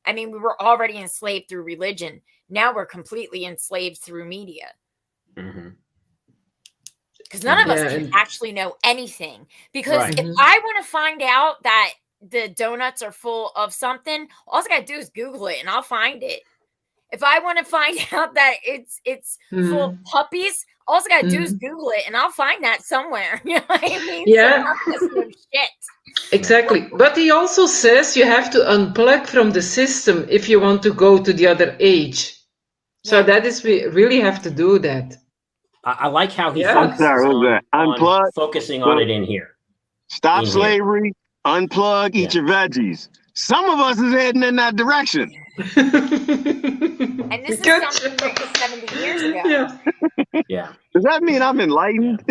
I mean, we were already enslaved through religion. Now we're completely enslaved through media. Because none of us can actually know anything. Because if I want to find out that the donuts are full of something, all I got to do is Google it and I'll find it. If I want to find out that it's full of puppies, all I got to do is Google it and I'll find that somewhere. You know what I mean? Yeah. So shit. Exactly. But he also says you have to unplug from the system if you want to go to the other age. So that is, we really have to do that. I like how he focusing on it in here. Stop slavery, unplug, eat your veggies. Some of us is heading in that direction. And this is something like 70 years ago. Yeah. Does that mean I'm enlightened?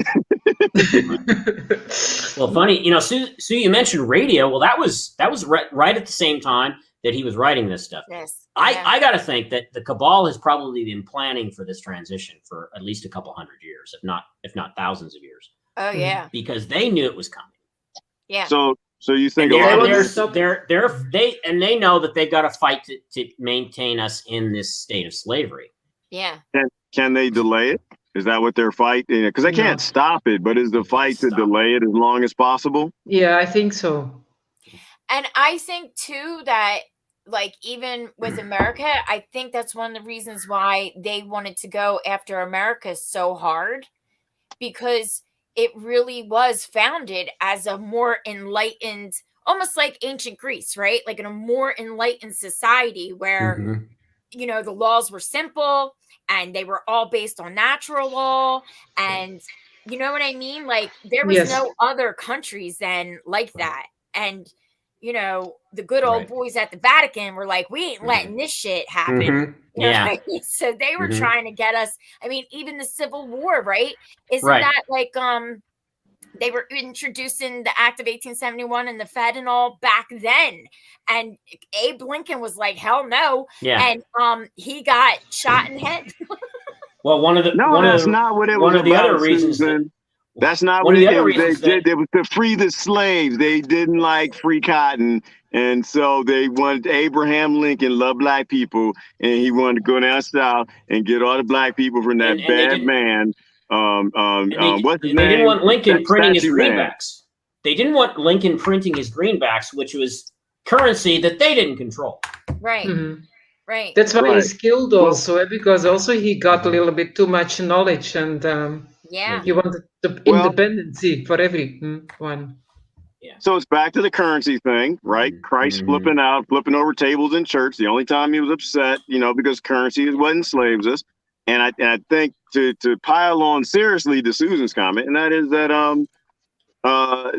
Well, funny, you know, Sue, you mentioned radio. Well, that was right at the same time that he was writing this stuff. Yes. I got to think that the cabal has probably been planning for this transition for at least a couple hundred years, if not thousands of years. Oh yeah. Because they knew it was coming. Yeah. So you think they know that they've got to fight to maintain us in this state of slavery. Yeah. Can they delay it? Is that what they're fighting? Because they can't stop it, but is the fight to delay it as long as possible? Yeah, I think so. And I think too that, like, even with America, I think that's one of the reasons why they wanted to go after America so hard, because it really was founded as a more enlightened, almost like ancient Greece, right? Like in a more enlightened society where, you know, the laws were simple and they were all based on natural law. And you know what I mean? Like there was no other countries then like that. And, you know, the good old boys at the Vatican were like, we ain't letting this shit happen. You know what I mean? So they were trying to get us. I mean, even the Civil War, right? Isn't that like they were introducing the Act of 1871 and the Fed and all back then, and Abe Lincoln was like, hell no, and he got shot in the head. Well, that's not what it was. One of the other reasons. That's not what they did. It was to free the slaves. They didn't like free cotton. And so they wanted Abraham Lincoln loved black people, and he wanted to go down south and get all the black people from that bad man. What's his name? They didn't want Lincoln printing his greenbacks. They didn't want Lincoln printing his greenbacks, which was currency that they didn't control. Right. Right. That's why he's killed also, because also he got a little bit too much knowledge, and he wanted the independency for everyone. Yeah. So it's back to the currency thing, right? Christ flipping over tables in church. The only time he was upset, you know, because currency is what enslaves us. And I think to pile on seriously to Susan's comment, and that is that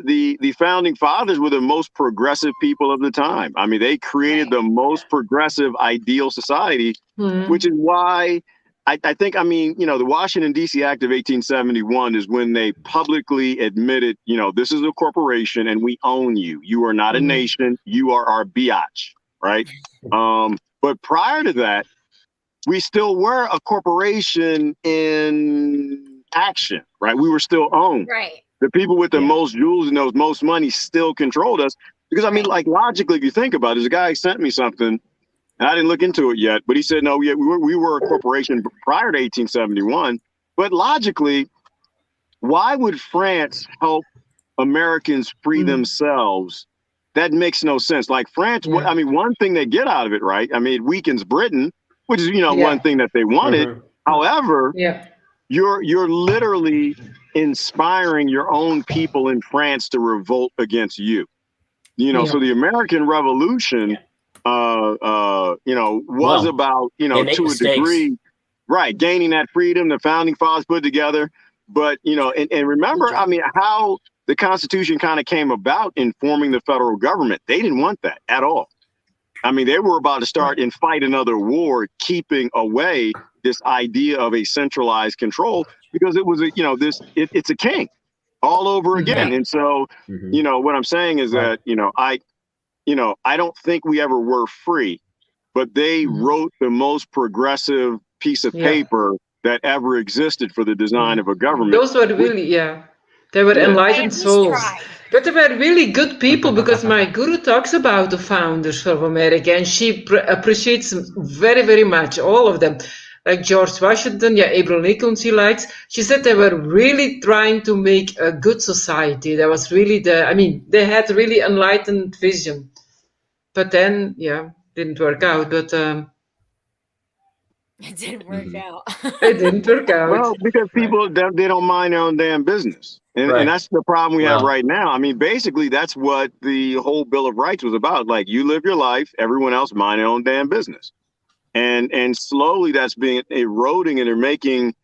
the founding fathers were the most progressive people of the time. I mean, they created the most progressive ideal society, which is why I think, I mean, you know, the Washington, D.C. Act of 1871 is when they publicly admitted, you know, this is a corporation and we own you. You are not a nation. You are our biatch, right? But prior to that, we still were a corporation in action, right? We were still owned. Right. The people with the most jewels and those most money still controlled us. Because, I mean, like, logically, if you think about it, there's a guy sent me something, and I didn't look into it yet, but he said, no, we were a corporation prior to 1871. But logically, why would France help Americans free themselves? That makes no sense. Like, France, I mean, one thing they get out of it, right? I mean, it weakens Britain, which is, you know, one thing that they wanted. However, you're literally inspiring your own people in France to revolt against you. You know, so the American Revolution, you know, was about, you know, to a degree, right, gaining that freedom the founding fathers put together. But, you know, and remember, I mean, how the Constitution kind of came about in forming the federal government. They didn't want that at all. I mean, they were about to start and fight another war, keeping away this idea of a centralized control, because it was a, you know, it's a king all over again. And so, you know, what I'm saying is that, you know, I don't think we ever were free, but they wrote the most progressive piece of paper that ever existed for the design of a government. Those were really, they were enlightened souls. But they were really good people because my guru talks about the founders of America and she appreciates them very, very much, all of them. Like George Washington, yeah, Abraham Lincoln she likes. She said they were really trying to make a good society. That was really they had really enlightened vision. But then, yeah, didn't work out. But It didn't work out. it didn't work out. Well, because people they don't mind their own damn business, and Right. and that's the problem we have Well- right now. I mean, basically, that's what the whole Bill of Rights was about. Like, you live your life, everyone else mind their own damn business, and slowly that's being eroding, and they're making,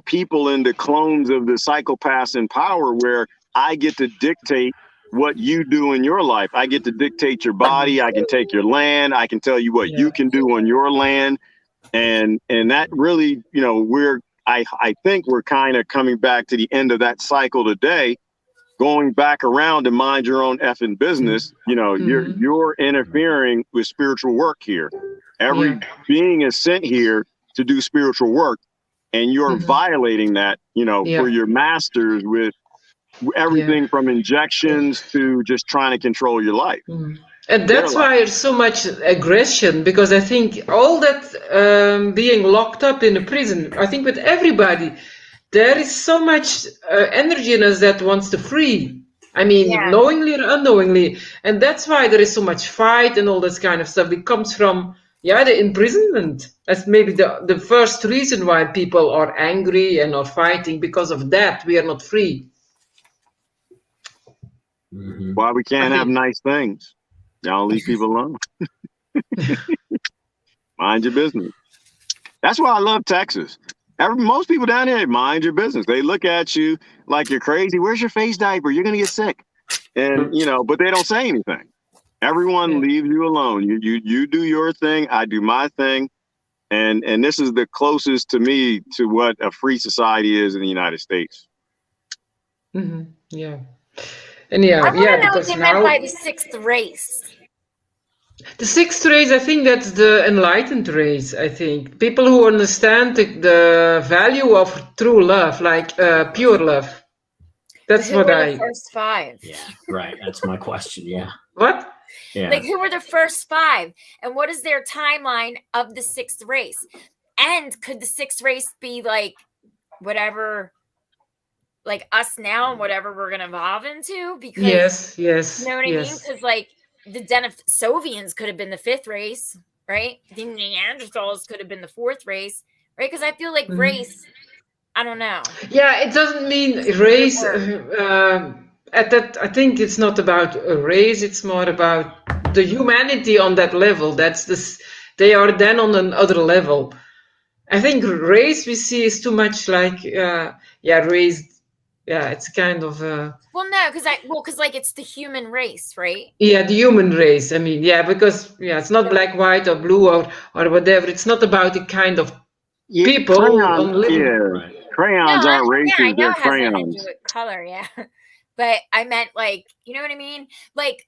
people into clones of the psychopaths in power, where I get to dictate what you do in your life. I get to dictate your body. I can take your land. I can tell you what you can do on your land. And that really, I think we're kind of coming back to the end of that cycle today, going back around to mind your own effing business. You're interfering with spiritual work here. Every being is sent here to do spiritual work, and you're violating that, for your masters with everything from injections to just trying to control your life. And that's why there's so much aggression, because I think all that being locked up in a prison, I think with everybody, there is so much energy in us that wants to free. I mean, knowingly or unknowingly. And that's why there is so much fight and all this kind of stuff. It comes from, the imprisonment. That's maybe the first reason why people are angry and are fighting. Because of that, we are not free. Why we can't have nice things. Y'all leave people alone. Mind your business. That's why I love Texas. Most people down here, mind your business. They look at you like you're crazy. Where's your face diaper? You're gonna get sick. And but they don't say anything. Everyone leaves you alone. You do your thing. I do my thing. And this is the closest to me to what a free society is in the United States. Yeah. And I want to know what because they meant by the sixth race. the sixth race, I think that's the enlightened race. I think people who understand the value of true love, like pure love. That's Who what were the first five? Yeah, right. That's my question. Yeah. What? Yeah. Like, who were the first five? And what is their timeline of the sixth race? And could the sixth race be like whatever, like us now and whatever we're going to evolve into? Because, Yes. you know what I mean? Because, like, the Denisovians could have been the fifth race, right? The Neanderthals could have been the fourth race, right? Because I feel like race, I don't know. Yeah, it doesn't mean race. At that, I think it's not about a race. It's more about the humanity on that level. That's this. They are then on another level. I think race we see is too much like race. Yeah, it's kind of. Well, no, because like it's the human race, right? Yeah, the human race. I mean, because it's not black, white, or blue, or whatever. It's not about the kind of people on living. Crayons aren't racist. Yeah, I know They're it has nothing to crayons. do with color, yeah. But I meant like, you know what I mean? Like,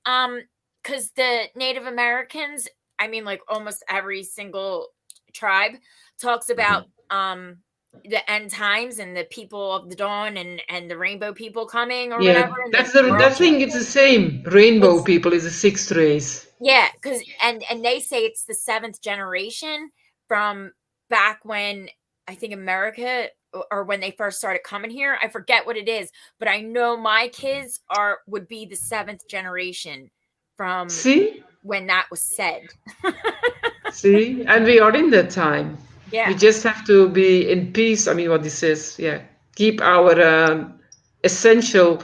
because the Native Americans, I mean, like almost every single tribe talks about the end times and the people of the dawn and the rainbow people coming or whatever. And That's that thing. It's the same. Rainbow people is the sixth race. Yeah, because and they say it's the seventh generation from back when I think America or when they first started coming here. I forget what it is, but I know my kids would be the seventh generation from when that was said. See, and we are in that time. Yeah, we just have to be in peace. I mean, what this says, keep our essential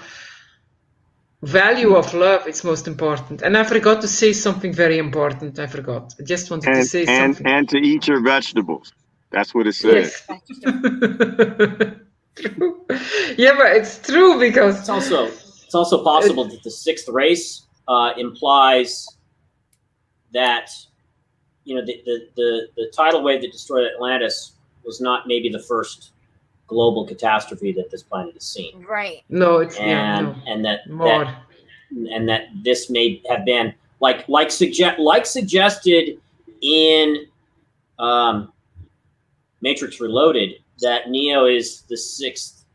value of love. It's most important. And I forgot to say something very important. I just wanted to say something. And to eat your vegetables. That's what it says. Yes. Yeah, but it's true because it's also possible that the sixth race implies that the tidal wave that destroyed Atlantis was not maybe the first global catastrophe that this planet has seen. Right. No, it's and that more. That this may have been like suggested in Matrix Reloaded, that Neo is the sixth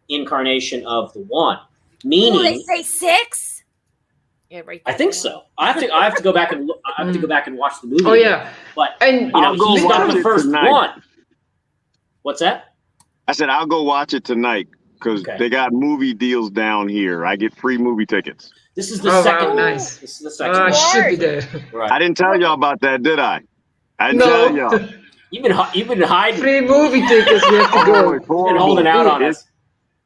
incarnation of the One. Meaning, they say 6. Yeah, right. I think so. I have to go back and look. I have to go back and watch the movie. Oh yeah, but and you know, I'll go he's got watch the it first tonight. one. What's that? I said I'll go watch it tonight because Okay. they got movie deals down here. I get free movie tickets. This is the oh second. wow, nice. This is the second. I one. should be there. Right. I didn't tell y'all about that, did I? I didn't tell No, y'all. You've been hiding. free movie tickets. We have to Oh, go. it's You've been horrible. holding out on us.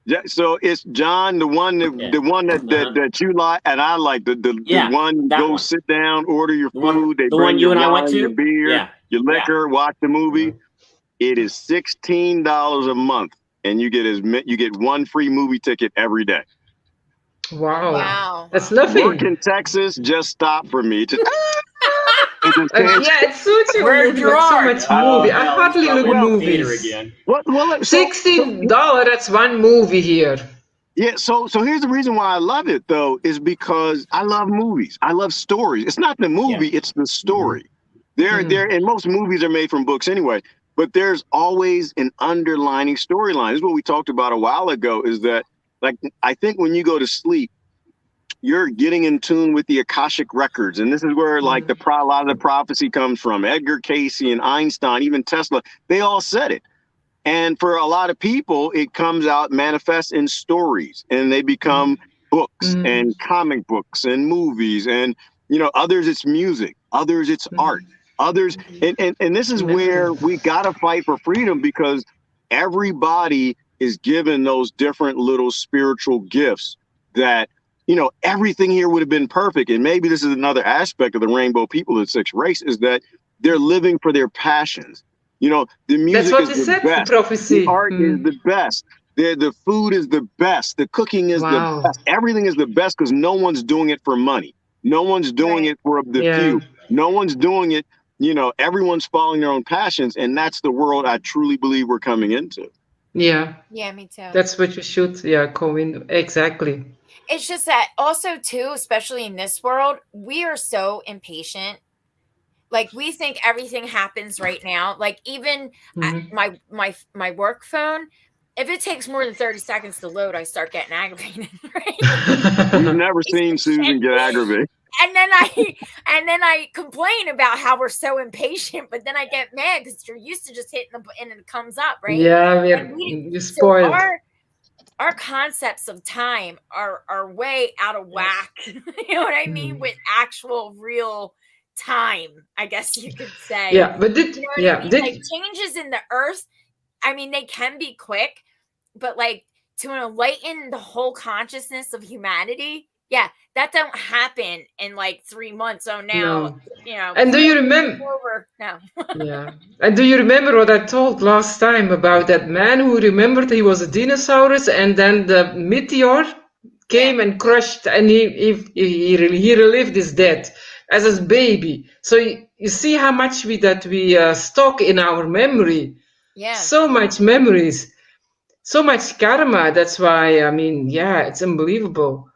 Yeah, so it's John, the one that Yeah. the one that, Uh-huh. that you like, and I like the Yeah, one you that go one. sit down, order your The one- food, they the bring one you your and I wine, went to? your beer, Yeah. your liquor, watch the movie. Mhm. It is $16 a month, and you get one free movie ticket every day. Wow, Wow. that's Work nothing. in Texas just stopped for me. It just changed. Yeah, it suits you. Where when did you you watch so are? much movie. I hell, hardly he's look probably in the movies. theater again. Well, $16. That's one movie here. so here's the reason why I love it though, is because I love movies. I love stories. It's not the movie, it's the story. And most movies are made from books anyway, but there's always an underlining storyline. This is what we talked about a while ago, is that like I think when you go to sleep, you're getting in tune with the Akashic records. And this is where like a lot of the prophecy comes from. Edgar Cayce and Einstein, even Tesla, they all said it. And for a lot of people, it comes out, manifests in stories, and they become books and comic books and movies. And, you know, others it's music, others it's art, others. And this is where we got to fight for freedom, because everybody is given those different little spiritual gifts that, you know, everything here would have been perfect. And maybe this is another aspect of the rainbow people, the sixth race, is that they're living for their passions. You know, the music That's what is they the said, best. the prophecy. The art is the best. The food is the best. The cooking is the best. Everything is the best because no one's doing it for money. No one's doing it for the few. No one's doing it. You know, everyone's following their own passions. And that's the world I truly believe we're coming into. Yeah. Yeah, me too. That's what you should, go in. Exactly. It's just that also too, especially in this world, we are so impatient. Like we think everything happens right now. Like even my work phone, if it takes more than 30 seconds to load, I start getting aggravated. Right? You've never seen Susan get aggravated. And then I complain about how we're so impatient, but then I get mad because you're used to just hitting the button and it comes up, right? Yeah, you're spoiled. So our concepts of time are way out of whack. You know what I mean? With actual real time, I guess you could say. Yeah, but like changes in the earth, I mean, they can be quick, but like to enlighten the whole consciousness of humanity, that don't happen in like 3 months. Oh, now, you know. And do you remember? No. Yeah. And do you remember what I told last time about that man who remembered he was a dinosaurus, and then the meteor came and crushed, and he relived his death as his baby. So you see how much we stock in our memory. Yeah. So much memories, so much karma. That's why, I mean, it's unbelievable.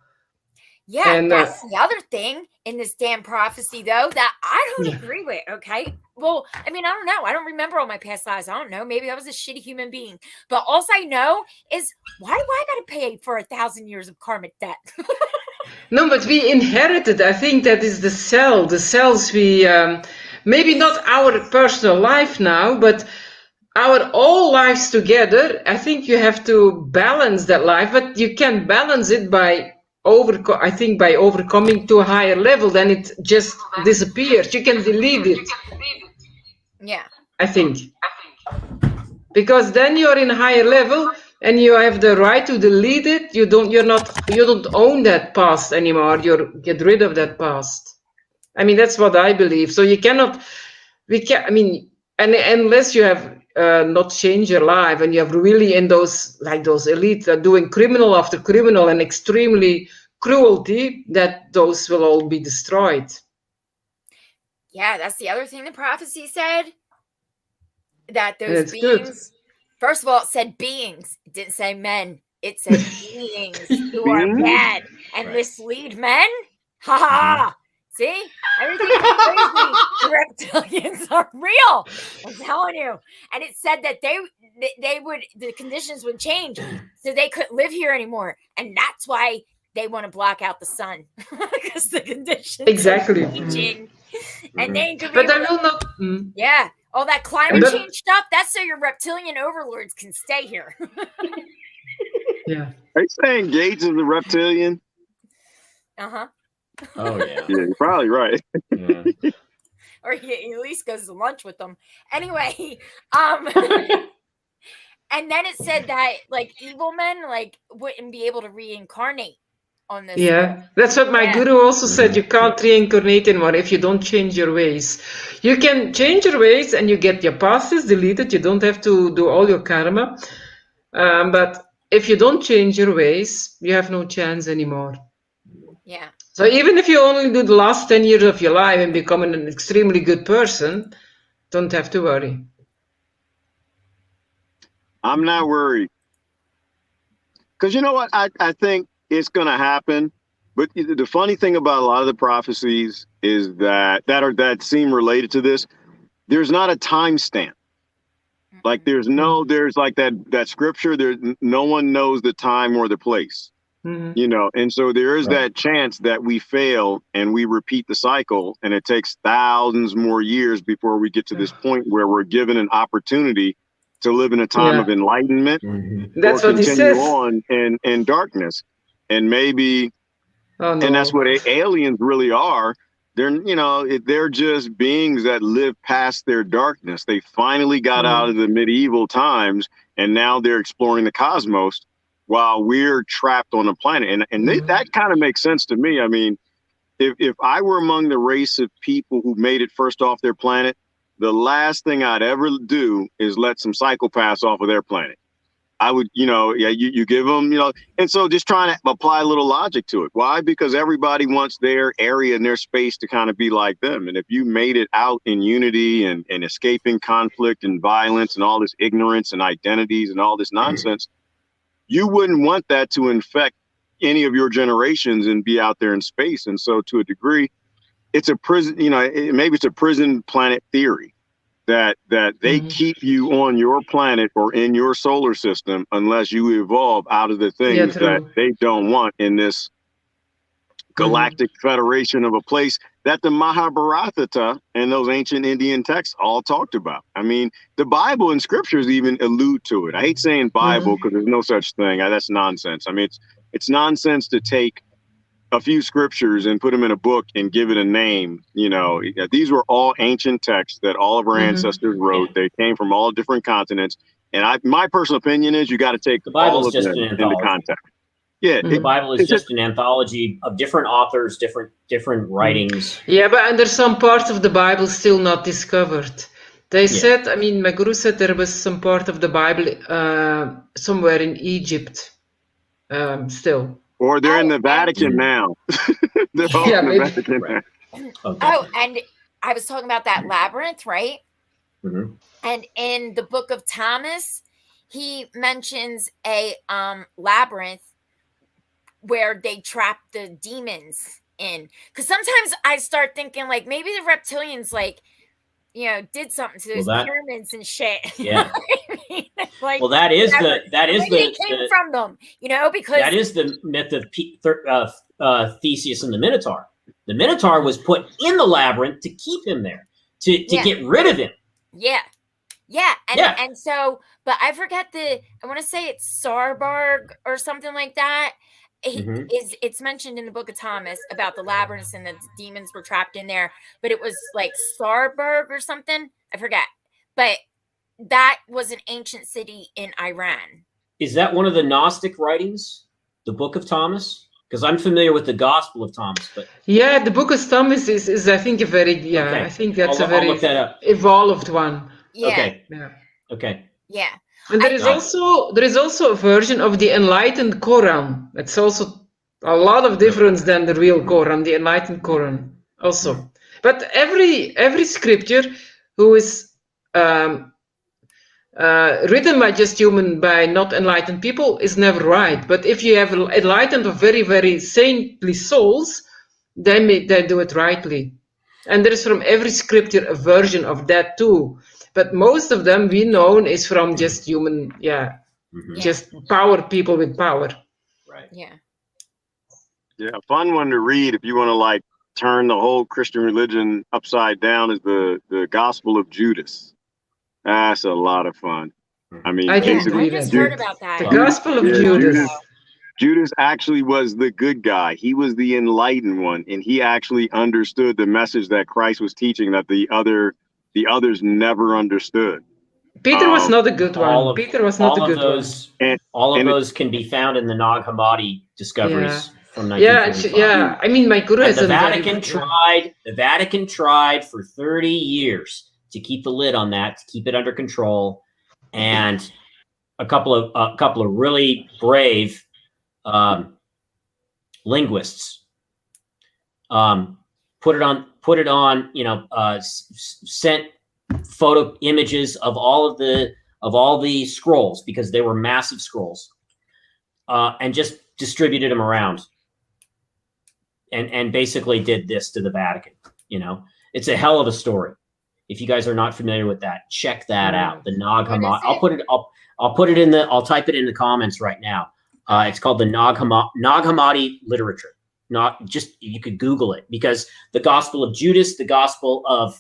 Yeah, and that's the other thing in this damn prophecy, though, that I don't agree with, okay? Well, I mean, I don't know. I don't remember all my past lives. I don't know. Maybe I was a shitty human being. But all I know is, why do I got to pay for 1,000 years of karmic debt? No, but we inherited. I think that is the cells we, maybe not our personal life now, but our all lives together. I think you have to balance that life, but you can balance it by overcoming to a higher level. Then it just disappears. You can delete it. Yeah. I think. Because then you're in a higher level and you have the right to delete it. You don't own that past anymore. You get rid of that past. I mean, that's what I believe. So unless you have not changed your life and you have really in those elites that are doing criminal after criminal and extremely cruelty, that those will all be destroyed. Yeah, that's the other thing the prophecy said. That those That's beings, first of all, it said beings. It didn't say men. It said beings who are bad and mislead men. Ha ha! See? Everything's crazy. The reptilians are real. I'm telling you. And it said that the conditions would change, so they couldn't live here anymore, and that's why they want to block out the sun because the conditions Exactly. are changing, and they ain't gonna be But I able to- will not. yeah, all that climate But- change stuff. That's so your reptilian overlords can stay here. Yeah. Are you saying Gates is a reptilian? Uh-huh. Oh yeah. Yeah, you're probably right. Yeah. Or he at least goes to lunch with them. Anyway, and then it said that like evil men like wouldn't be able to reincarnate on this. Yeah, that's what my Yeah. guru also said. You can't reincarnate anymore if you don't change your ways. You can change your ways and you get your passes deleted. You don't have to do all your karma. But if you don't change your ways, you have no chance anymore. Yeah. So even if you only do the last 10 years of your life and become an extremely good person, don't have to worry. I'm not worried. Because you know what? I think it's going to happen. But the funny thing about a lot of the prophecies is that seem related to this, there's not a timestamp. Like there's like that scripture, no one knows the time or the place. Mhm. You know, and so there is Right. that chance that we fail and we repeat the cycle, and it takes thousands more years before we get to this point where we're given an opportunity to live in a time Yeah. of enlightenment That's or what he continue says. on in darkness. And maybe, Oh, no. and that's what aliens really are. They're just beings that live past their darkness. They finally got out of the medieval times, and now they're exploring the cosmos while we're trapped on the planet. And that kind of makes sense to me. I mean, if I were among the race of people who made it first off their planet, the last thing I'd ever do is let some psychopaths off of their planet. I would, you give them, and so just trying to apply a little logic to it. Why? Because everybody wants their area and their space to kind of be like them. And if you made it out in unity and escaping conflict and violence and all this ignorance and identities and all this nonsense, you wouldn't want that to infect any of your generations and be out there in space. And so to a degree, it's a prison, maybe it's a prison planet theory. That they keep you on your planet or in your solar system unless you evolve out of the things that they don't want in this galactic federation of a place that the Mahabharata and those ancient Indian texts all talked about. I mean, the Bible and scriptures even allude to it. I hate saying Bible because there's no such thing. That's nonsense. I mean, it's nonsense to take a few scriptures and put them in a book and give it a name. These were all ancient texts that all of our ancestors wrote. They came from all different continents. And my personal opinion is you got to take The Bible all is of just them an into anthology. context. Yeah, The Bible is just an anthology of different authors, different writings. Yeah, but and there's some parts of the Bible still not discovered. They said, my guru said there was some part of the Bible somewhere in Egypt still. Or they're in the Vatican now. They're all in the maybe. Vatican now. Okay. Oh, and I was talking about that labyrinth, right? Mhm. And in the book of Thomas, he mentions a labyrinth where they trap the demons in. Because sometimes I start thinking like maybe the reptilians did something to those pyramids and shit. Yeah. Like, Well, that is maybe it came from them, because that is the myth of Theseus and the Minotaur. The Minotaur was put in the labyrinth to keep him there, to get rid of him. Yeah. And so, but I forget I want to say it's Sarbarg or something like that. It's mentioned in the book of Thomas about the labyrinths and the demons were trapped in there, but it was like Sarbarg or something. I forget. But that was an ancient city in Iran. Is that one of the Gnostic writings, the book of Thomas? Because I'm familiar with the Gospel of Thomas, but Yeah, the book of Thomas is I think a very I think that's I'll look that up. evolved one. Yeah. Okay. Yeah. Okay. Yeah. And there is also a version of the enlightened Quran. It's also a lot of difference than the real Quran, the enlightened Quran also. But every scripture who is written by not enlightened people is never right. But if you have enlightened or very, very saintly souls, they do it rightly. And there is from every scripture a version of that too. But most of them we know is from just human, Mhm. just power, people with power. Right. Yeah. Yeah, a fun one to read if you want to like turn the whole Christian religion upside down is the Gospel of Judas. That's a lot of fun. I mean, I didn't basically, read I just it. heard about that. The Judas- Gospel of yeah, Judas. Judas actually was the good guy. He was the enlightened one, and he actually understood the message that Christ was teaching that the others never understood. Peter was not a good all one. of- Peter was not a all of good one. those, And all of and it- those can be found in the Nag Hammadi discoveries from Yeah, 1945. I mean, my guru And is the a very Vatican good- tried. The Vatican tried for 30 years to keep the lid on that, to keep it under control, and a couple of really brave linguists put it on. Sent photo images of all the scrolls, because they were massive scrolls, and just distributed them around. And basically did this to the Vatican. It's a hell of a story. If you guys are not familiar with that, check that out. The Nag What is Hammadi. it? I'll type it in the comments right now. It's called the Nag Hammadi literature. You could Google it, because the Gospel of Judas, the Gospel of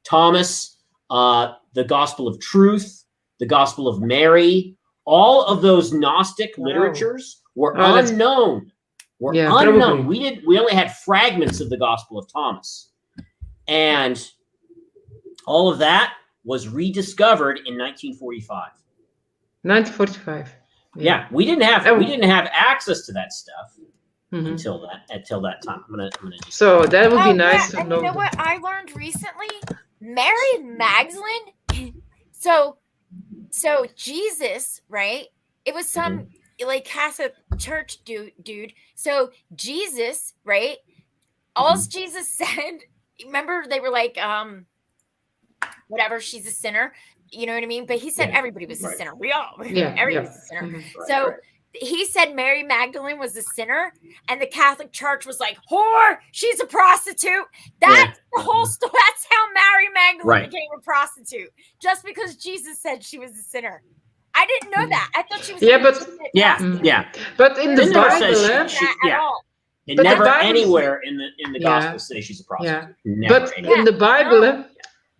Thomas, the Gospel of Truth, the Gospel of Mary, all of those Gnostic literatures were that's- unknown. Yeah, Unknown. probably. We only had fragments of the Gospel of Thomas, and all of that was rediscovered in 1945. 1945. Yeah, we didn't have access to that stuff Mhm. until that time. I'm gonna just, So that would be nice to and know. you know what I learned recently? Mary Magdalene. So Jesus, right? It was some like Catholic church dude. So Jesus, right? All Jesus said. Remember, they were like, whatever. She's a sinner. You know what I mean? But he said everybody was a Right. sinner. We all, Yeah, everybody yeah. was a sinner. Mhm. So right. he said Mary Magdalene was a sinner, and the Catholic Church was like, whore, she's a prostitute. That's the whole story. That's how Mary Magdalene Right. became a prostitute, just because Jesus said she was a sinner. I didn't know that. I thought she was Yeah, a but- legitimate Yeah, prostitute. yeah. But in the It never Bible, says eh, she- That yeah. at all. It But the never Bible- anywhere in the Yeah. gospel say she's a prostitute. Yeah. Never but anywhere. in the Bible,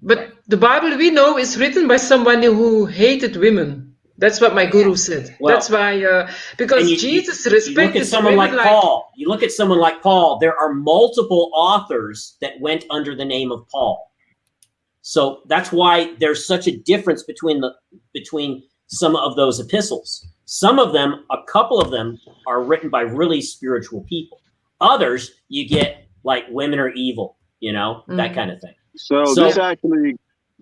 but the Bible we know is written by somebody who hated women. That's what my guru said. Well, That's why, because And Jesus you look respected at someone women like Paul. You look at someone like Paul. There are multiple authors that went under the name of Paul. So that's why there's such a difference between some of those epistles. Some of them, a couple of them, are written by really spiritual people. Others, you get like women are evil, that kind of thing. So So- this actually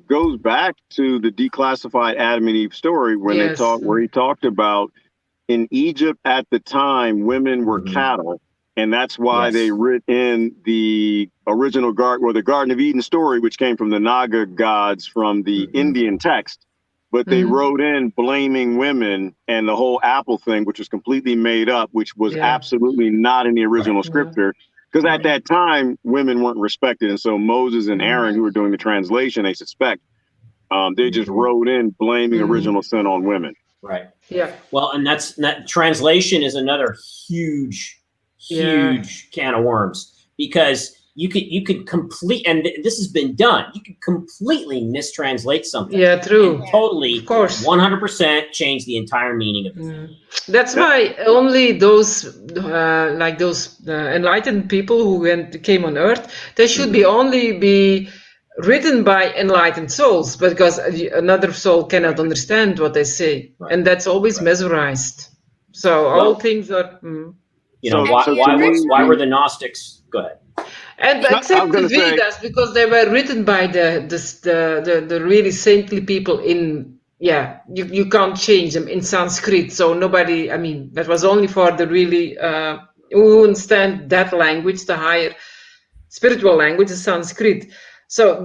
goes back to the declassified Adam and Eve story when Yes. where he talked about in Egypt at the time women were Mhm. cattle, and that's why Yes. they writ in the original the Garden of Eden story, which came from the Naga gods from the Mhm. Indian text. But they Mhm. wrote in blaming women and the whole apple thing, which was completely made up, which was Yeah. absolutely not in the original Yeah. scripture. Because at that time, women weren't respected. And so Moses and Mhm. Aaron, who were doing the translation, they suspect, they just Mhm. wrote in blaming Mhm. original sin on women. Right. Yeah. Well, and that translation is another huge Yeah. can of worms, because you could complete, and this has been done. You could completely mistranslate something. Yeah, true. Totally, Of course. 100% change the entire meaning of it. Mm. That's why only those enlightened people who came on earth, they should be only be written by enlightened souls, because another soul cannot understand what they say, Right. and that's always Right. mesmerized. So all Well- things are. Why were the Gnostics? Go ahead. And I was except the gonna say- Vedas, because they were written by the really saintly people in, you can't change them in Sanskrit. So nobody, that was only for the really, who understand that language, the higher spiritual language, is Sanskrit. So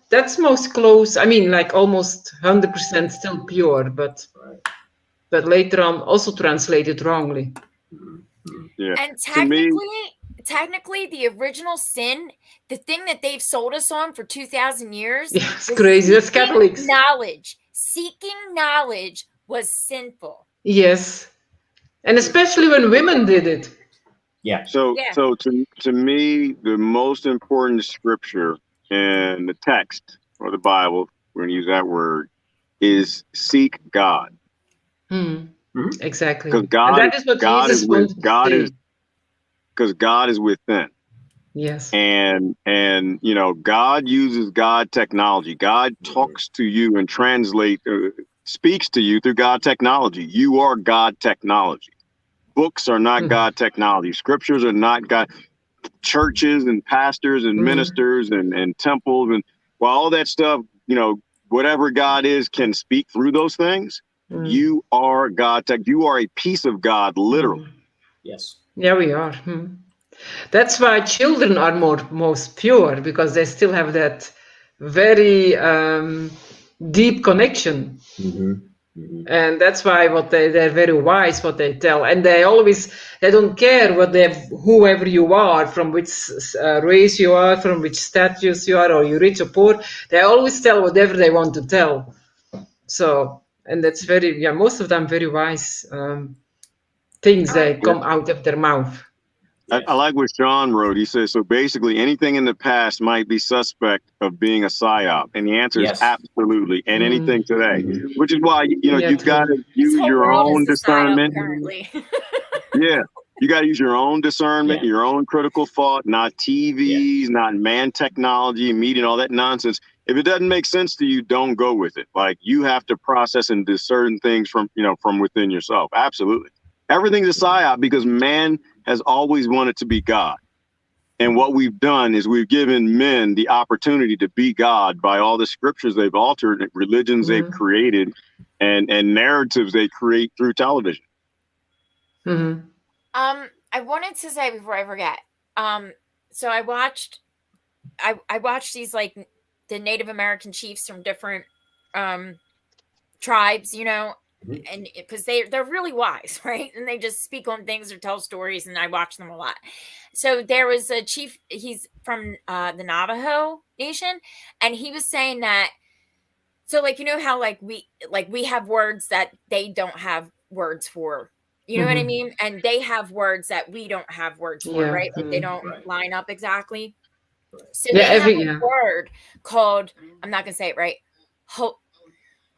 that's most close, almost 100% still pure, but later on also translated wrongly. Yeah. And To me- technically the original sin, the thing that they've sold us on for 2,000 years, Yeah, it's was crazy. That's seeking Catholics. knowledge. Seeking knowledge was sinful. Yes. And especially when women did it. Yeah. So, Yeah. so to me, the most important scripture in the text or the Bible, we're going to use that word, is seek God. Exactly. Because And that is what Jesus wanted to say. Because God is within. Yes. And you know, God uses God technology. God talks to you and speaks to you through God technology. You are God technology. Books are not God technology. Scriptures are not God. Churches and pastors and ministers and temples and all that stuff, you know, whatever God is can speak through those things. You are God tech. You are a piece of God, literally. Yes. Yeah, we are. That's why children are most pure, because they still have that very deep connection. And that's why they're very wise what they tell, and they don't care whoever you are, from which race you are, from which status you are, or you're rich or poor. They always tell whatever they want to tell. So, and that's most of them very wise things that come out of their mouth. I like what Sean wrote. He says, so basically anything in the past might be suspect of being a psyop. And the answer is absolutely. And anything today, which is why, you know, you've got to use your own discernment. Yeah. You got to use your own discernment, your own critical thought, not TVs, not man technology, media, and all that nonsense. If it doesn't make sense to you, don't go with it. Like, you have to process and discern things from within yourself. Absolutely. Everything's a psyop because man has always wanted to be God. And what we've done is we've given men the opportunity to be God by all the scriptures they've altered, religions they've created, and narratives they create through television. I wanted to say before I forget, so I watched these, like, the Native American chiefs from different tribes, you know, and because they're really wise, right? And they just speak on things or tell stories, and I watch them a lot. So there was a chief, he's from the Navajo Nation, and he was saying that, so, like, you know how we have words that they don't have words for, you know what I mean? And they have words that we don't have words for, right? Like, they don't line up exactly. So they have a word called, I'm not gonna say it right,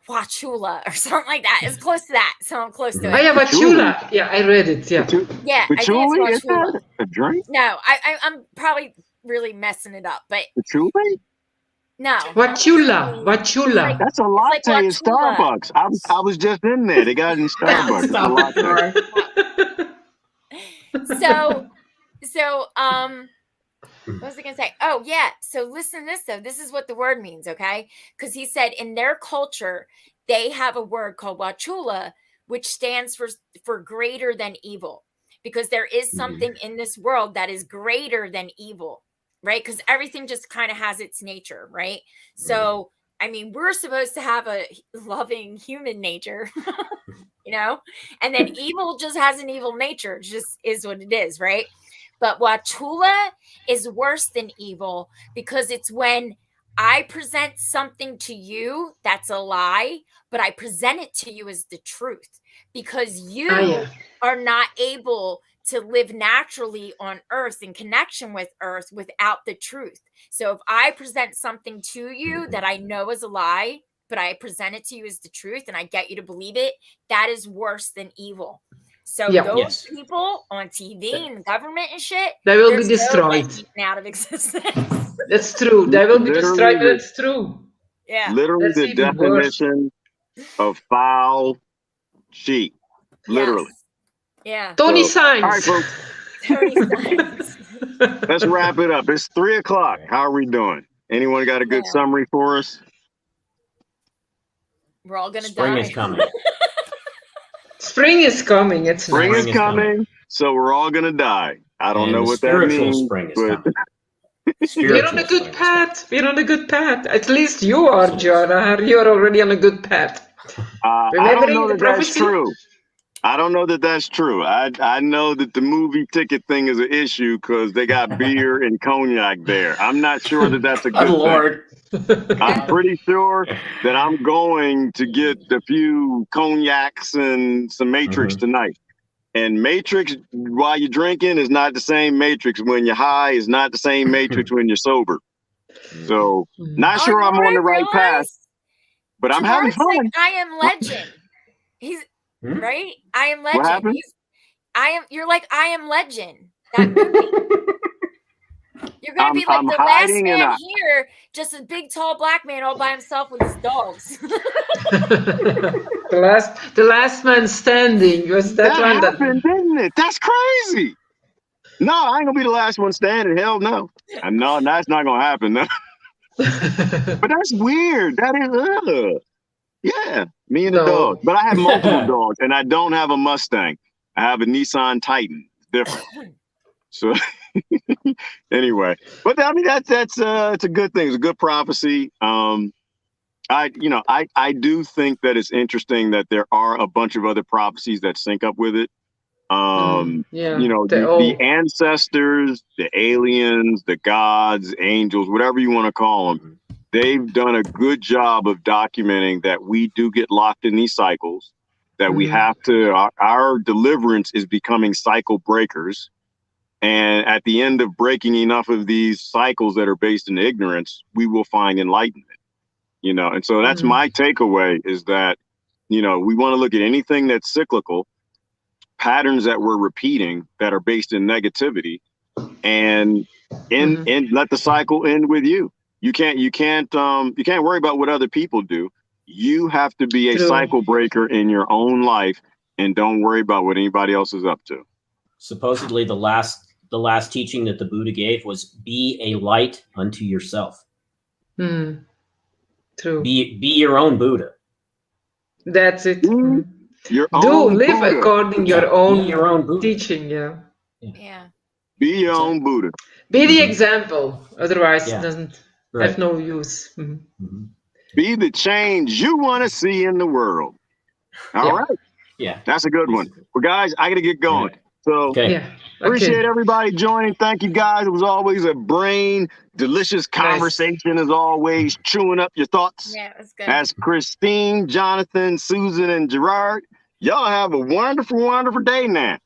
Wachula or something like that. It's close to that. So I'm close to it. Oh yeah, Wachula. Yeah, I read it. Yeah. Yeah, I think it's Wachula. A drink? No, I'm probably really messing it up, but Wachula? No. Wachula. Like, that's a latte like in Starbucks. I was just in there. They got it in Starbucks. So what was I gonna say? Oh yeah. So listen to this though. This is what the word means, okay? Because he said in their culture they have a word called Wachula, which stands for greater than evil, because there is something in this world that is greater than evil, right? Because everything just kind of has its nature, right? So I mean, we're supposed to have a loving human nature, you know, and then evil just has an evil nature. It just is what it is, right? But Wachula is worse than evil, because it's when I present something to you that's a lie, but I present it to you as the truth, because you are not able to live naturally on earth in connection with earth without the truth. So if I present something to you that I know is a lie, but I present it to you as the truth and I get you to believe it, that is worse than evil. So those people on TV and the government and shit, they will be destroyed. Out of existence. That's true. They will be destroyed. That's true. Yeah. Literally the definition of foul sheep. Literally. Yeah. Tony Signs. All right, folks. Tony Signs. Let's wrap it up. It's 3:00. How are we doing? Anyone got a good summary for us? We're all gonna Spring die. is coming. Spring is coming. Spring is coming, so we're all gonna die. I don't know what that means. Spring is but we're on a good path. We're on a good path. At least you are, John. You're already on a good path. I don't know that that's true. I don't know that that's true. I know that the movie ticket thing is an issue because they got beer and cognac there. I'm not sure that that's a Good good thing. Lord. I'm pretty sure that I'm going to get a few cognacs and some Matrix tonight. And Matrix while you're drinking is not the same Matrix when you're high, is not the same Matrix when you're sober. So not sure I'm on the right path, but I'm having fun. I Am Legend. He's right. I Am Legend. What happened? You're like I Am Legend. That movie. You're gonna be like I'm the last hiding man and here, just a big tall black man all by himself with his dogs. The last man standing was that one happened, didn't it? That's crazy. No, I ain't gonna be the last one standing. Hell no. No, that's not gonna happen. No. But that's weird. That is yeah, me and the dog. But I have multiple dogs, and I don't have a Mustang. I have a Nissan Titan. Different. So anyway, but I mean that's it's a good thing. It's a good prophecy. I do think that it's interesting that there are a bunch of other prophecies that sync up with it. The ancestors, the aliens, the gods, angels, whatever you want to call them, they've done a good job of documenting that we do get locked in these cycles, that we have to, our deliverance is becoming cycle breakers. And at the end of breaking enough of these cycles that are based in ignorance, we will find enlightenment. And so that's my takeaway is that, we want to look at anything that's cyclical, patterns that we're repeating that are based in negativity, and let the cycle end with you. You can't worry about what other people do. You have to be a cycle breaker in your own life, and don't worry about what anybody else is up to. Supposedly the last teaching that the Buddha gave was be a light unto yourself. True. Be your own Buddha. That's it. Your own live Buddha. according Yeah, your own Buddha. teaching. Yeah. Be your own Buddha. Be the example. Otherwise, it doesn't Right. have no use. Be the change you want to see in the world. All right. Yeah. That's a good one. Well, guys, I got to get going. So appreciate everybody joining. Thank you, guys. It was always a delicious conversation, as always, chewing up your thoughts. Yeah, it was good. As Christine, Jonathan, Susan, and Gerard, y'all have a wonderful, wonderful day now.